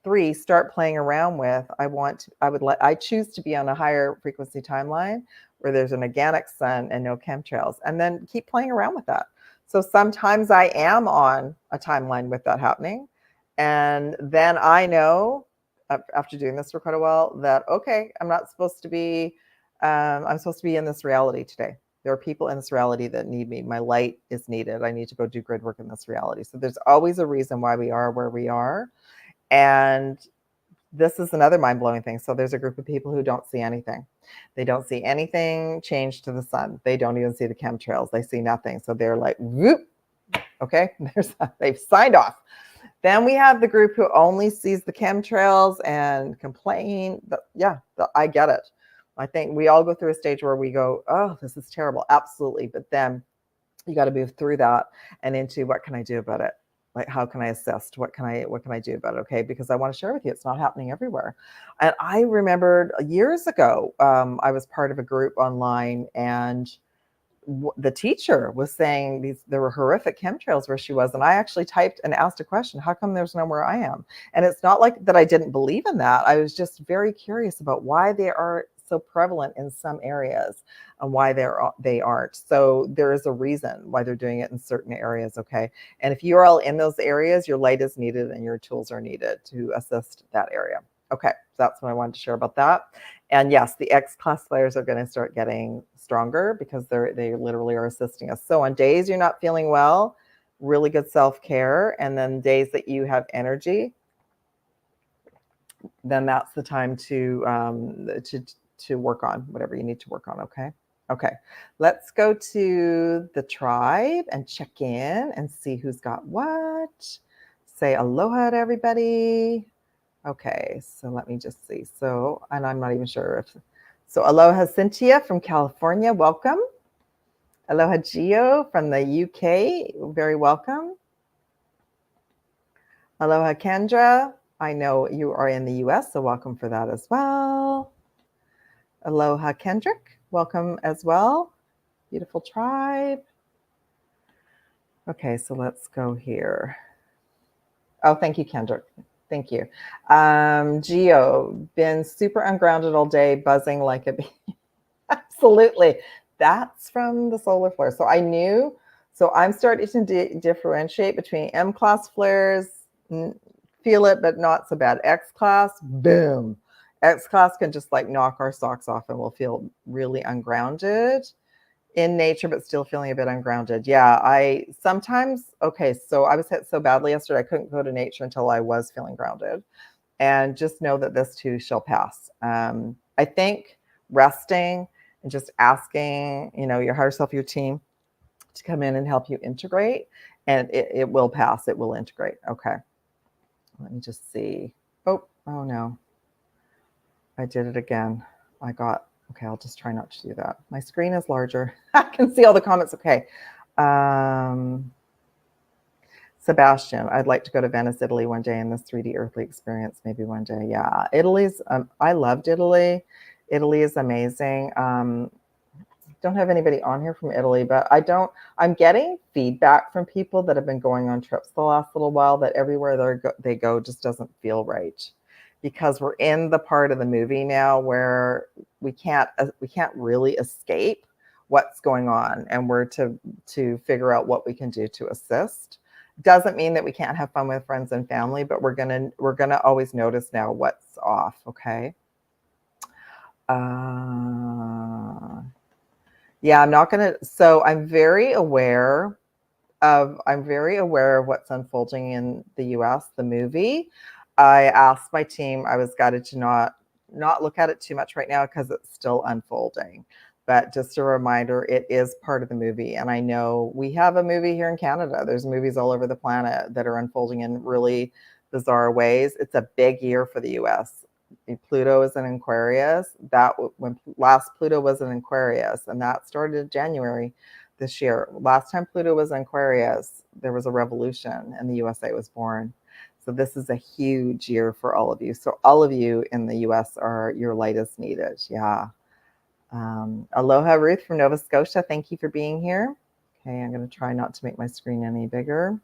3, start playing around with, I choose to be on a higher frequency timeline where there's an organic sun and no chemtrails, and then keep playing around with that. So sometimes I am on a timeline with that happening. And then I know after doing this for quite a while that, okay, I'm supposed to be in this reality today. There are people in this reality that need me. My light is needed. I need to go do grid work in this reality. So there's always a reason why we are where we are. And this is another mind-blowing thing. So there's a group of people who don't see anything. They don't see anything change to the sun. They don't even see the chemtrails. They see nothing. So they're like, whoop, okay, they've signed off. Then we have the group who only sees the chemtrails and complain. I get it. I think we all go through a stage where we go, oh, this is terrible. Absolutely. But then you got to move through that and into what can I do about it? Like, how can I assist? What can I do about it? Okay. Because I want to share with you, it's not happening everywhere. And I remembered years ago, I was part of a group online, and the teacher was saying there were horrific chemtrails where she was. And I actually typed and asked a question, how come there's nowhere I am? And it's not like that I didn't believe in that. I was just very curious about why they are so prevalent in some areas and why they aren't. So there is a reason why they're doing it in certain areas, okay? And if you're all in those areas, your light is needed and your tools are needed to assist that area. Okay, so that's what I wanted to share about that. And yes, the X-class flares are going to start getting stronger because they literally are assisting us. So on days you're not feeling well, really good self-care. And then days that you have energy, then that's the time to work on whatever you need to work on, okay? Okay, let's go to the tribe and check in and see who's got what. Say aloha to everybody. Okay, so let me just see. So, and I'm not even sure if, so aloha Cynthia from California, welcome. Aloha Gio from the UK, very welcome. Aloha Kendra, I know you are in the US, so welcome for that as well. Aloha Kendrick, welcome as well. Beautiful tribe. Okay, so let's go here. Oh, thank you, Kendrick. Thank you. Geo, been super ungrounded all day, buzzing like a bee. Absolutely. That's from the solar flare. So I knew, so I'm starting to differentiate between M-class flares, feel it, but not so bad. X-class, boom. X-class can just like knock our socks off and we'll feel really ungrounded in nature, but still feeling a bit ungrounded. Yeah, I sometimes, okay, so I was hit so badly yesterday, I couldn't go to nature until I was feeling grounded. And just know that this too shall pass. I think resting and just asking, you know, your higher self, your team to come in and help you integrate, and it will pass, it will integrate. Okay, let me just see. Oh no, I did it again. Okay, I'll just try not to do that. My screen is larger. I can see all the comments. Okay. Sebastian, I'd like to go to Venice, Italy one day in this 3D earthly experience, maybe one day. Yeah, Italy's, I loved Italy. Italy is amazing. Don't have anybody on here from Italy, but I'm getting feedback from people that have been going on trips the last little while that everywhere they go just doesn't feel right, because we're in the part of the movie now where we can't really escape what's going on, and we're to figure out what we can do to assist. Doesn't mean that we can't have fun with friends and family, but we're gonna always notice now what's off. Okay. Yeah, I'm not gonna. So I'm very aware of what's unfolding in the U.S. The movie. I asked my team. I was guided to not look at it too much right now because it's still unfolding. But just a reminder, it is part of the movie. And I know we have a movie here in Canada. There's movies all over the planet that are unfolding in really bizarre ways. It's a big year for the US. Pluto is in Aquarius. When last Pluto was in Aquarius, and that started in January this year. Last time Pluto was in Aquarius, there was a revolution and the USA was born. So this is a huge year for all of you. So all of you in the US your light is needed. Yeah. Aloha, Ruth from Nova Scotia. Thank you for being here. Okay, I'm going to try not to make my screen any bigger.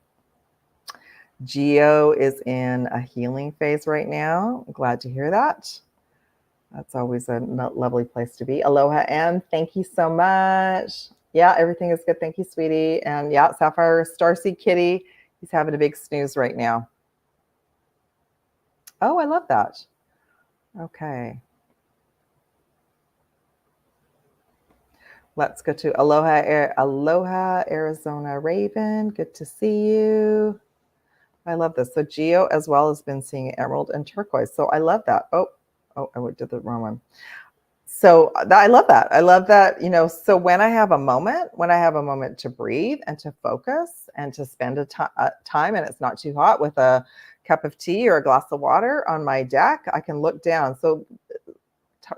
Geo is in a healing phase right now. I'm glad to hear that. That's always a lovely place to be. Aloha, M. Thank you so much. Yeah, everything is good. Thank you, sweetie. And yeah, Sapphire Starseed Kitty. He's having a big snooze right now. Oh, I love that. Okay. Let's go to Aloha, Arizona Raven. Good to see you. I love this. So Geo as well has been seeing emerald and turquoise. So I love that. Oh, I did the wrong one. So I love that. I love that, you know, so when I have a moment to breathe and to focus and to spend a time, and it's not too hot, with a cup of tea or a glass of water on my deck, I can look down. So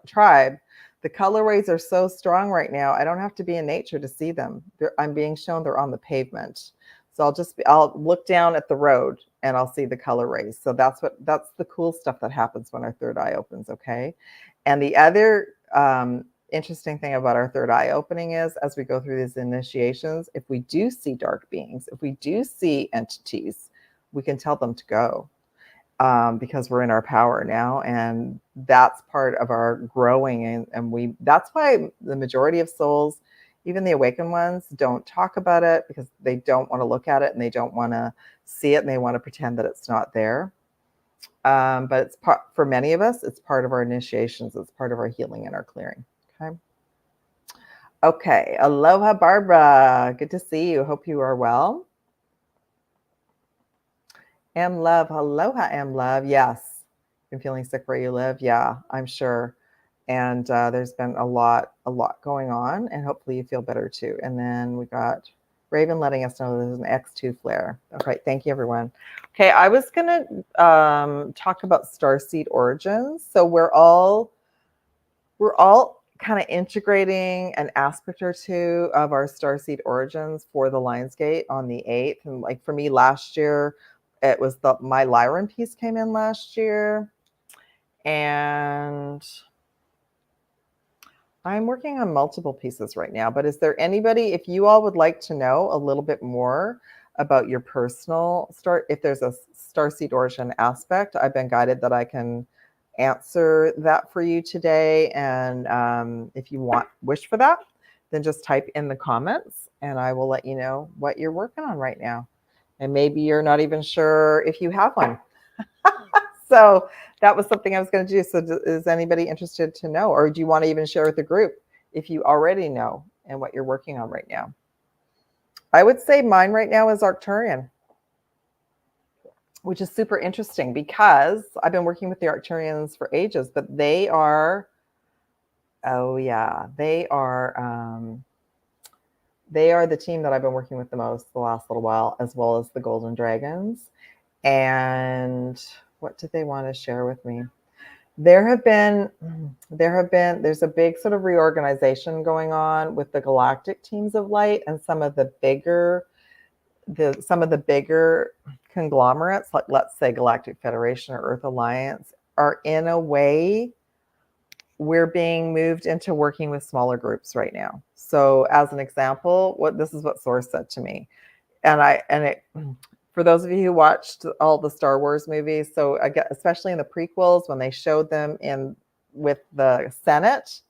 tribe, the colorways are so strong right now. I don't have to be in nature to see them. I'm being shown they're on the pavement. So I'll look down at the road and I'll see the color rays. So that's the cool stuff that happens when our third eye opens. Okay. And the other interesting thing about our third eye opening is, as we go through these initiations, if we do see dark beings, if we do see entities, we can tell them to go, because we're in our power now. And that's part of our growing. And that's why the majority of souls, even the awakened ones, don't talk about it, because they don't want to look at it and they don't want to see it and they want to pretend that it's not there. But it's for many of us, it's part of our initiations. It's part of our healing and our clearing. Okay. Okay. Aloha, Barbara. Good to see you. Hope you are well. M Love. Aloha, M Love. Yes. Been feeling sick where you live? Yeah, I'm sure. And there's been a lot going on, and hopefully you feel better too. And then we got Raven letting us know there's an X2 flare. Okay, thank you, everyone. Okay, I was gonna talk about starseed origins. So we're all kind of integrating an aspect or two of our starseed origins for the Lionsgate on the 8th. And like for me last year, it was my Lyran piece came in last year. And I'm working on multiple pieces right now, but is there anybody, if you all would like to know a little bit more about your personal star. If there's a starseed origin aspect, I've been guided that I can answer that for you today. And if you wish for that, then just type in the comments and I will let you know what you're working on right now. And maybe you're not even sure if you have one. So that was something I was going to do. So is anybody interested to know, or do you want to even share with the group if you already know and what you're working on right now? I would say mine right now is Arcturian, which is super interesting because I've been working with the Arcturians for ages, but they are, oh yeah, they are the team that I've been working with the most the last little while, as well as the Golden Dragons. And what did they want to share with me? There's a big sort of reorganization going on with the galactic teams of light, and some of the bigger conglomerates, like let's say Galactic Federation or Earth Alliance, are in a way, we're being moved into working with smaller groups right now. So as an example, this is what Source said to me. For those of you who watched all the Star Wars movies, so again, especially in the prequels, when they showed them with the Senate,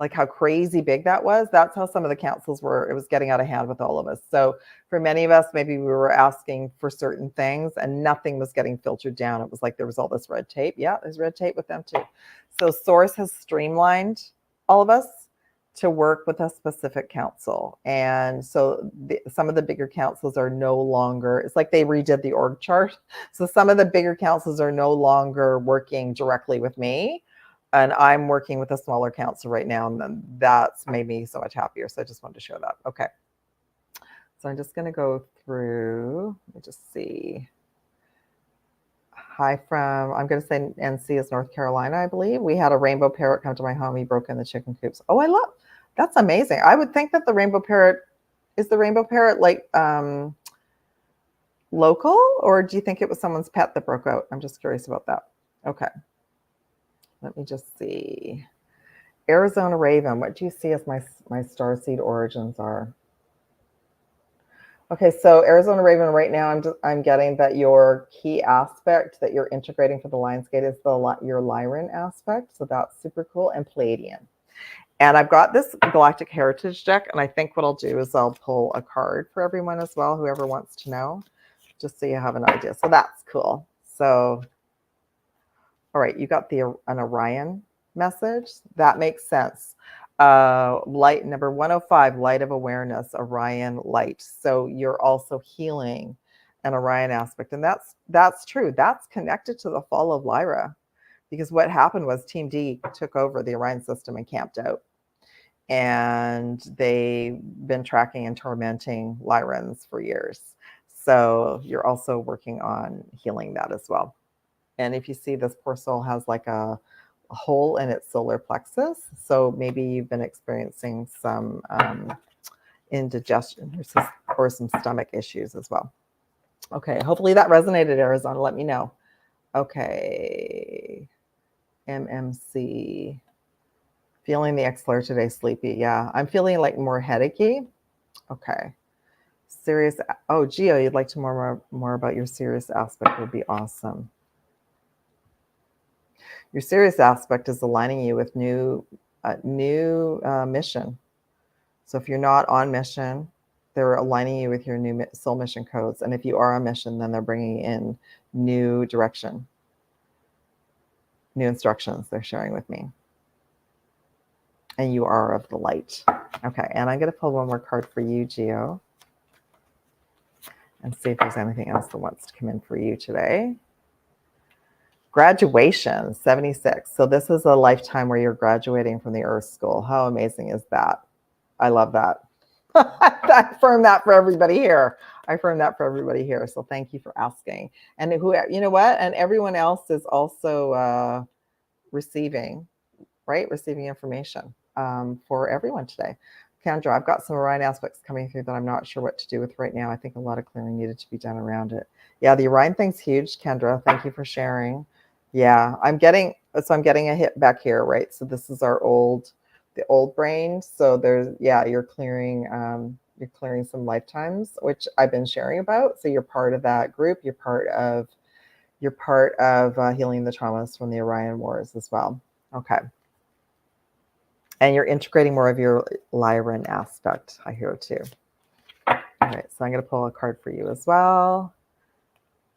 like how crazy big that was, that's how some of the councils were. It was getting out of hand with all of us. So for many of us, maybe we were asking for certain things and nothing was getting filtered down. It was like there was all this red tape. Yeah, there's red tape with them too. So Source has streamlined all of us to work with a specific council. And so some of the bigger councils are no longer, it's like they redid the org chart. So some of the bigger councils are no longer working directly with me. And I'm working with a smaller council right now. And then that's made me so much happier. So I just wanted to show that. Okay. So I'm just going to go through, let me just see. Hi from, I'm going to say NC is North Carolina, I believe. We had a rainbow parrot come to my home. He broke in the chicken coops. Oh, that's amazing. I would think that the rainbow parrot, is the rainbow parrot like local, or do you think it was someone's pet that broke out? I'm just curious about that. Okay. Let me just see. Arizona Raven, what do you see as my starseed origins are? Okay, so Arizona Raven, right now I'm getting that your key aspect that you're integrating for the Lionsgate is your Lyran aspect. So that's super cool. And Palladian. And I've got this Galactic Heritage deck, and I think what I'll do is I'll pull a card for everyone as well, whoever wants to know, just so you have an idea. So that's cool. So, all right, you got an Orion message. That makes sense. Light number 105, light of awareness, Orion light. So you're also healing an Orion aspect. And that's true. That's connected to the fall of Lyra. Because what happened was Team D took over the Orion system and camped out. And they've been tracking and tormenting Lyrans for years. So you're also working on healing that as well. And if you see, this poor soul has like a hole in its solar plexus. So maybe you've been experiencing some indigestion or some stomach issues as well. Okay, hopefully that resonated, Arizona. Let me know. Okay. MMC. Feeling the XLR today, sleepy. Yeah, I'm feeling like more headachy. Okay. Serious. Oh, Gio, you'd like to more about your serious aspect would be awesome. Your serious aspect is aligning you with new mission. So if you're not on mission, they're aligning you with your new soul mission codes. And if you are on mission, then they're bringing in new direction, new instructions they're sharing with me. And you are of the light. Okay, and I'm going to pull one more card for you, Gio, and see if there's anything else that wants to come in for you today. Graduation, 76. So this is a lifetime where you're graduating from the Earth School. How amazing is that? I love that. I affirm that for everybody here. So thank you for asking. And you know what? And everyone else is also receiving information for everyone today. Kendra, I've got some Orion aspects coming through that I'm not sure what to do with right now. I think a lot of clearing needed to be done around it. Yeah, the Orion thing's huge, Kendra. Thank you for sharing. Yeah, I'm getting a hit back here, right? So this is the old brain. So you're clearing You're clearing some lifetimes, which I've been sharing about. So you're part of that group. You're part of healing the traumas from the Orion Wars as well. Okay. And you're integrating more of your Lyran aspect, I hear too. All right, so I'm going to pull a card for you as well.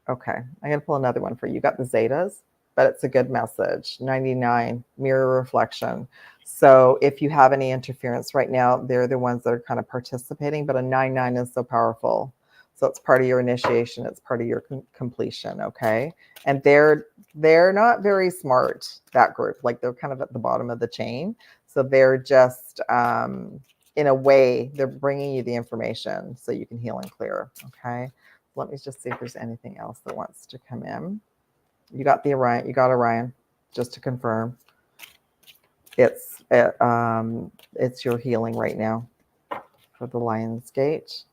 Okay, I'm going to pull another one for you. You got the Zetas, but it's a good message. 99, mirror reflection. So if you have any interference right now, they're the ones that are kind of participating, but a 99 is so powerful. So it's part of your initiation. It's part of your completion, okay? And they're not very smart, that group. Like they're kind of at the bottom of the chain. So they're just, in a way, they're bringing you the information so you can heal and clear, okay? Let me just see if there's anything else that wants to come in. You got the Orion. You got Orion, just to confirm. It's your healing right now for the Lion's Gate.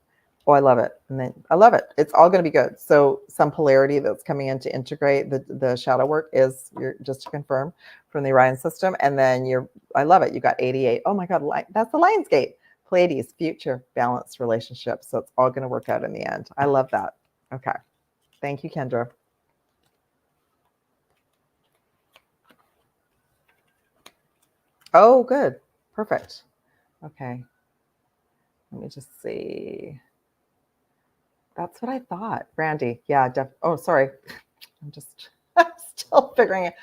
Oh, I love it. And then I love it. It's all going to be good. So some polarity that's coming in to integrate the shadow work is, just to confirm, from the Orion system. And then I love it. You got 88. Oh my God, that's the Lion's Gate. Pleiades, future balanced relationship. So it's all going to work out in the end. I love that. Okay. Thank you, Kendra. Oh, good. Perfect. Okay. Let me just see. That's what I thought. Brandy. Yeah. Oh, sorry. I'm still figuring it.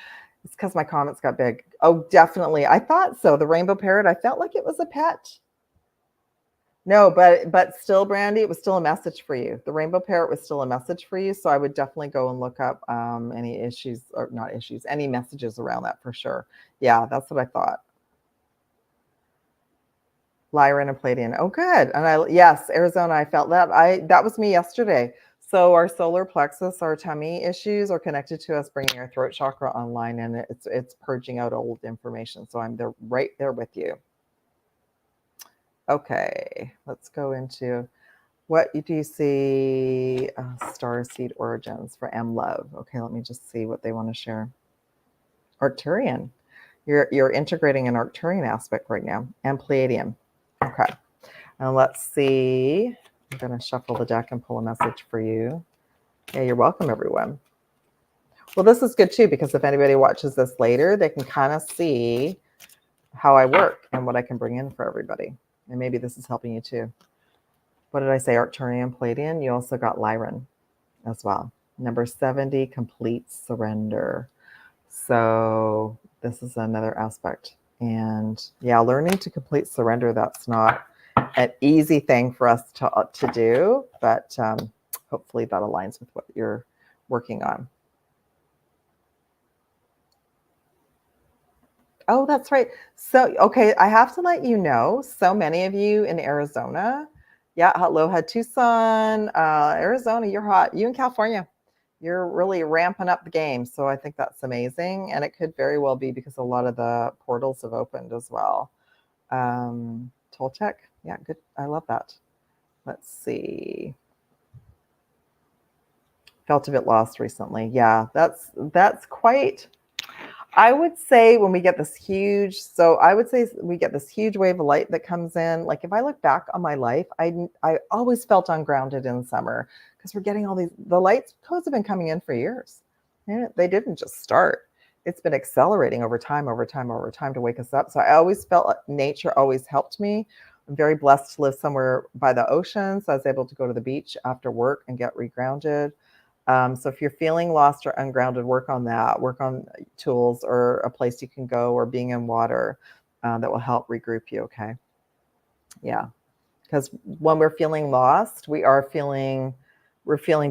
It's because my comments got big. Oh, definitely. I thought so. The rainbow parrot, I felt like it was a pet. No, but still, Brandy, it was still a message for you. The rainbow parrot was still a message for you. So I would definitely go and look up any issues, or not issues, any messages around that for sure. Yeah, that's what I thought. Lyran and Palladian. Oh, good. And yes, Arizona, I felt that. That was me yesterday. So our solar plexus, our tummy issues are connected to us bringing our throat chakra online, and it's purging out old information. So I'm there, right there with you. Okay, let's go into what do you see? Starseed origins for M Love. Okay, let me just see what they want to share. Arcturian. You're integrating an Arcturian aspect right now, and Palladium. Okay. And let's see. I'm going to shuffle the deck and pull a message for you. Yeah, you're welcome, everyone. Well, this is good too, because if anybody watches this later, they can kind of see how I work and what I can bring in for everybody. And maybe this is helping you too. What did I say? Arcturian, Palladian. You also got Lyran as well. Number 70, complete surrender. So this is another aspect. And yeah, learning to complete surrender, that's not an easy thing for us to do, but hopefully that aligns with what you're working on. Oh, that's right. So, okay, I have to let you know, so many of you in Arizona, yeah, Aloha, Tucson, Arizona, you're hot. You in California, you're really ramping up the game. So I think that's amazing. And it could very well be because a lot of the portals have opened as well. Toltec, yeah, good. I love that. Let's see. Felt a bit lost recently. Yeah, that's quite, I would say when we get this huge, so I would say we get this huge wave of light that comes in. Like if I look back on my life, I always felt ungrounded in summer because we're getting all the light codes have been coming in for years. Yeah, they didn't just start. It's been accelerating over time to wake us up. So I always felt like nature always helped me. I'm very blessed to live somewhere by the ocean. So I was able to go to the beach after work and get regrounded. So if you're feeling lost or ungrounded, work on that. Work on tools or a place you can go or being in water that will help regroup you, okay? Yeah, because when we're feeling lost, we're feeling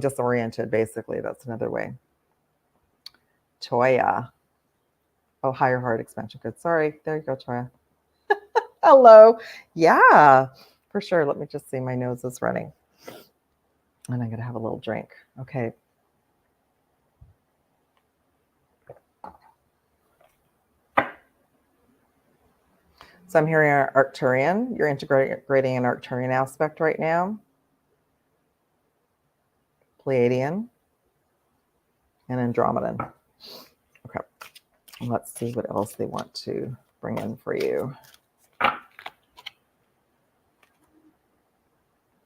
disoriented, basically. That's another way. Toya. Oh, higher heart expansion. Good. Sorry. There you go, Toya. Hello. Yeah, for sure. Let me just see. My nose is running. And I'm going to have a little drink. Okay. So I'm hearing Arcturian. You're integrating an Arcturian aspect right now. Pleiadian. And Andromedan. Okay. Let's see what else they want to bring in for you.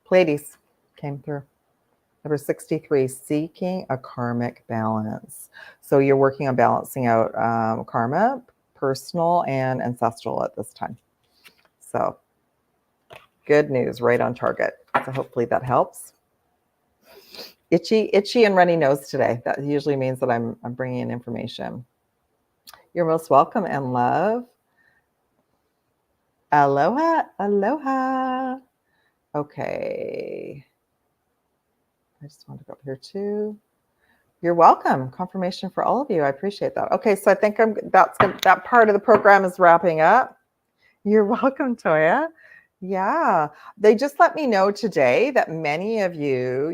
Pleiades came through. Number 63, seeking a karmic balance. So you're working on balancing out karma, personal, and ancestral at this time. So good news, right on target. So hopefully that helps. Itchy and runny nose today. That usually means that I'm bringing in information. You're most welcome and love. Aloha, aloha. Okay. I just want to go up here too. You're welcome. Confirmation for all of you. I appreciate that. Okay, so I think that part of the program is wrapping up. You're welcome, Toya. Yeah, they just let me know today that many of you,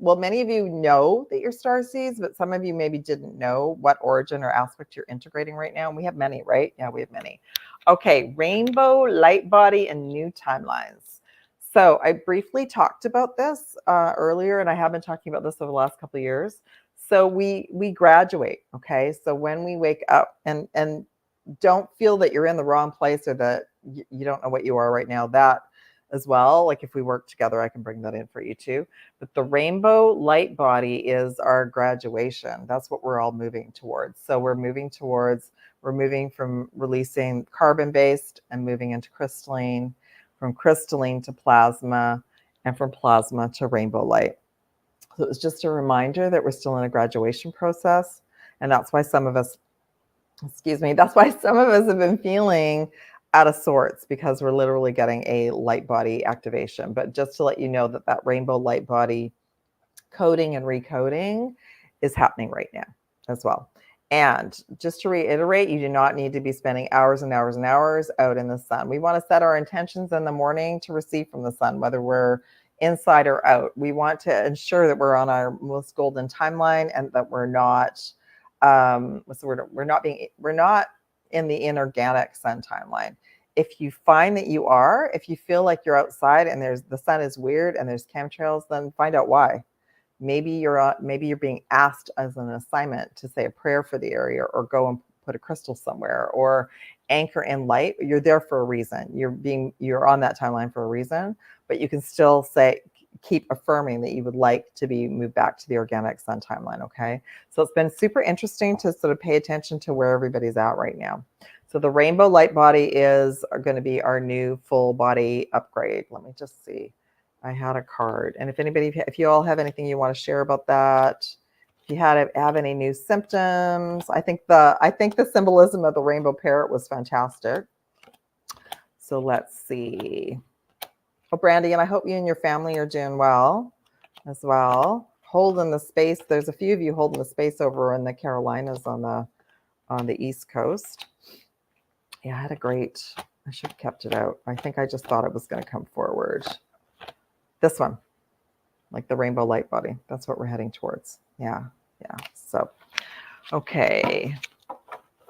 many of you know that you're starseeds, but some of you maybe didn't know what origin or aspect you're integrating right now. And we have many, right? Yeah, we have many. Okay, rainbow, light body, and new timelines. So I briefly talked about this earlier, and I have been talking about this over the last couple of years. So we graduate, okay? So when we wake up and don't feel that you're in the wrong place or that you don't know what you are right now, that as well. Like if we work together, I can bring that in for you too. But the rainbow light body is our graduation. That's what we're all moving towards. So we're moving from releasing carbon-based and moving into crystalline, from crystalline to plasma, and from plasma to rainbow light. So it was just a reminder that we're still in a graduation process. And that's why some of us have been feeling out of sorts, because we're literally getting a light body activation. But just to let you know that rainbow light body coding and recoding is happening right now as well. And just to reiterate, you do not need to be spending hours and hours and hours out in the sun. We want to set our intentions in the morning to receive from the sun, whether we're inside or out. We want to ensure that we're on our most golden timeline and that we're not we're not in the inorganic sun timeline. If you find that you are, if you feel like you're outside and the sun is weird and there's chemtrails, then find out why. Maybe you're being asked as an assignment to say a prayer for the area, or go and put a crystal somewhere, or anchor in light. You're there for a reason. You're on that timeline for a reason, but you can still keep affirming that you would like to be moved back to the organic sun timeline, okay? So it's been super interesting to sort of pay attention to where everybody's at right now. So the rainbow light body is going to be our new full body upgrade. Let me just see. I had a card. And if you all have anything you want to share about that, if you have any new symptoms, I think the symbolism of the rainbow parrot was fantastic. So let's see. Oh, Brandy, and I hope you and your family are doing well as well. Holding the space. There's a few of you holding the space over in the Carolinas on the East Coast. Yeah, I should have kept it out. I think I just thought it was going to come forward. This one, like the rainbow light body. That's what we're heading towards. Yeah. So, okay.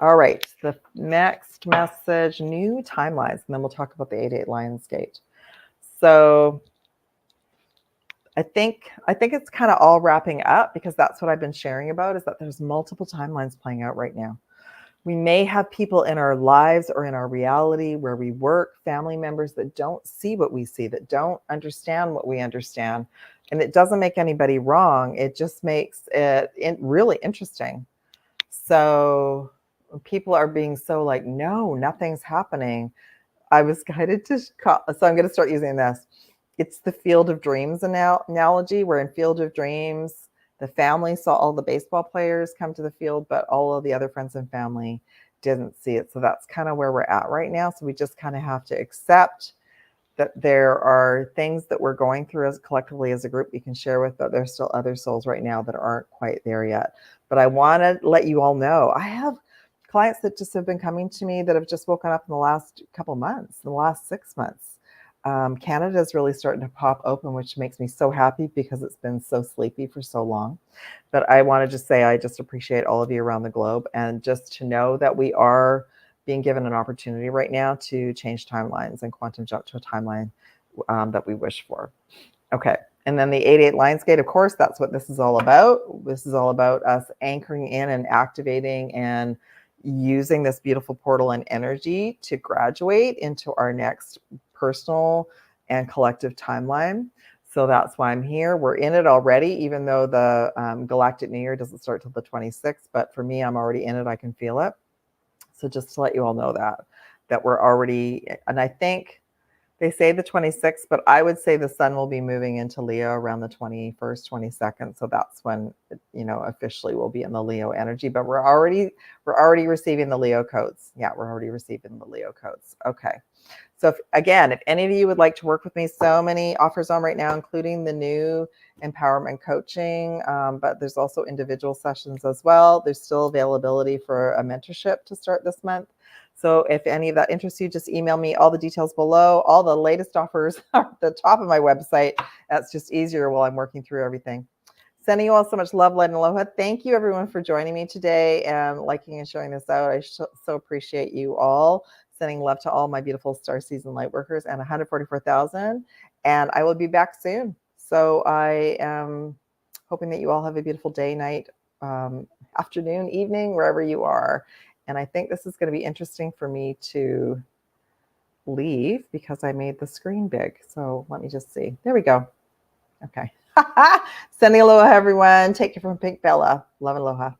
All right. The next message, new timelines, and then we'll talk about the 88 Lions Gate. So I think it's kind of all wrapping up, because that's what I've been sharing about, is that there's multiple timelines playing out right now. We may have people in our lives or in our reality where we work, family members that don't see what we see, that don't understand what we understand. And it doesn't make anybody wrong. It just makes it really interesting. So people are being so like, no, nothing's happening. I was guided to call, so I'm going to start using this. It's the Field of Dreams analogy, where in Field of Dreams, the family saw all the baseball players come to the field, but all of the other friends and family didn't see it. So that's kind of where we're at right now. So we just kind of have to accept that there are things that we're going through as collectively as a group we can share with, but there's still other souls right now that aren't quite there yet. But I want to let you all know, I have clients that just have been coming to me that have just woken up in the last couple months, in the last 6 months. Canada is really starting to pop open, which makes me so happy, because it's been so sleepy for so long. But I want to just say I just appreciate all of you around the globe, and just to know that we are being given an opportunity right now to change timelines and quantum jump to a timeline that we wish for. Okay. And then the 88 Lions Gate, of course, that's what this is all about. This is all about us anchoring in and activating and using this beautiful portal and energy to graduate into our next personal and collective timeline. So that's why I'm here. We're in it already, even though the Galactic New Year doesn't start till the 26th. But for me, I'm already in it. I can feel it. So just to let you all know that we're already, and I think they say the 26th, but I would say the sun will be moving into Leo around the 21st, 22nd. So that's when, officially we'll be in the Leo energy, but we're already receiving the Leo codes. Yeah, we're already receiving the Leo codes. Okay. So if any of you would like to work with me, so many offers on right now, including the new empowerment coaching, but there's also individual sessions as well. There's still availability for a mentorship to start this month. So if any of that interests you, just email me. All the details below. All the latest offers are at the top of my website. That's just easier while I'm working through everything. Sending you all so much love, light, and aloha. Thank you, everyone, for joining me today and liking and showing this out. I so appreciate you all. Sending love to all my beautiful Starseeds and Lightworkers and 144,000. And I will be back soon. So I am hoping that you all have a beautiful day, night, afternoon, evening, wherever you are. And I think this is going to be interesting for me to leave because I made the screen big. So let me just see. There we go. Okay. Sending aloha, everyone. Take care from Pink Bella. Love and aloha.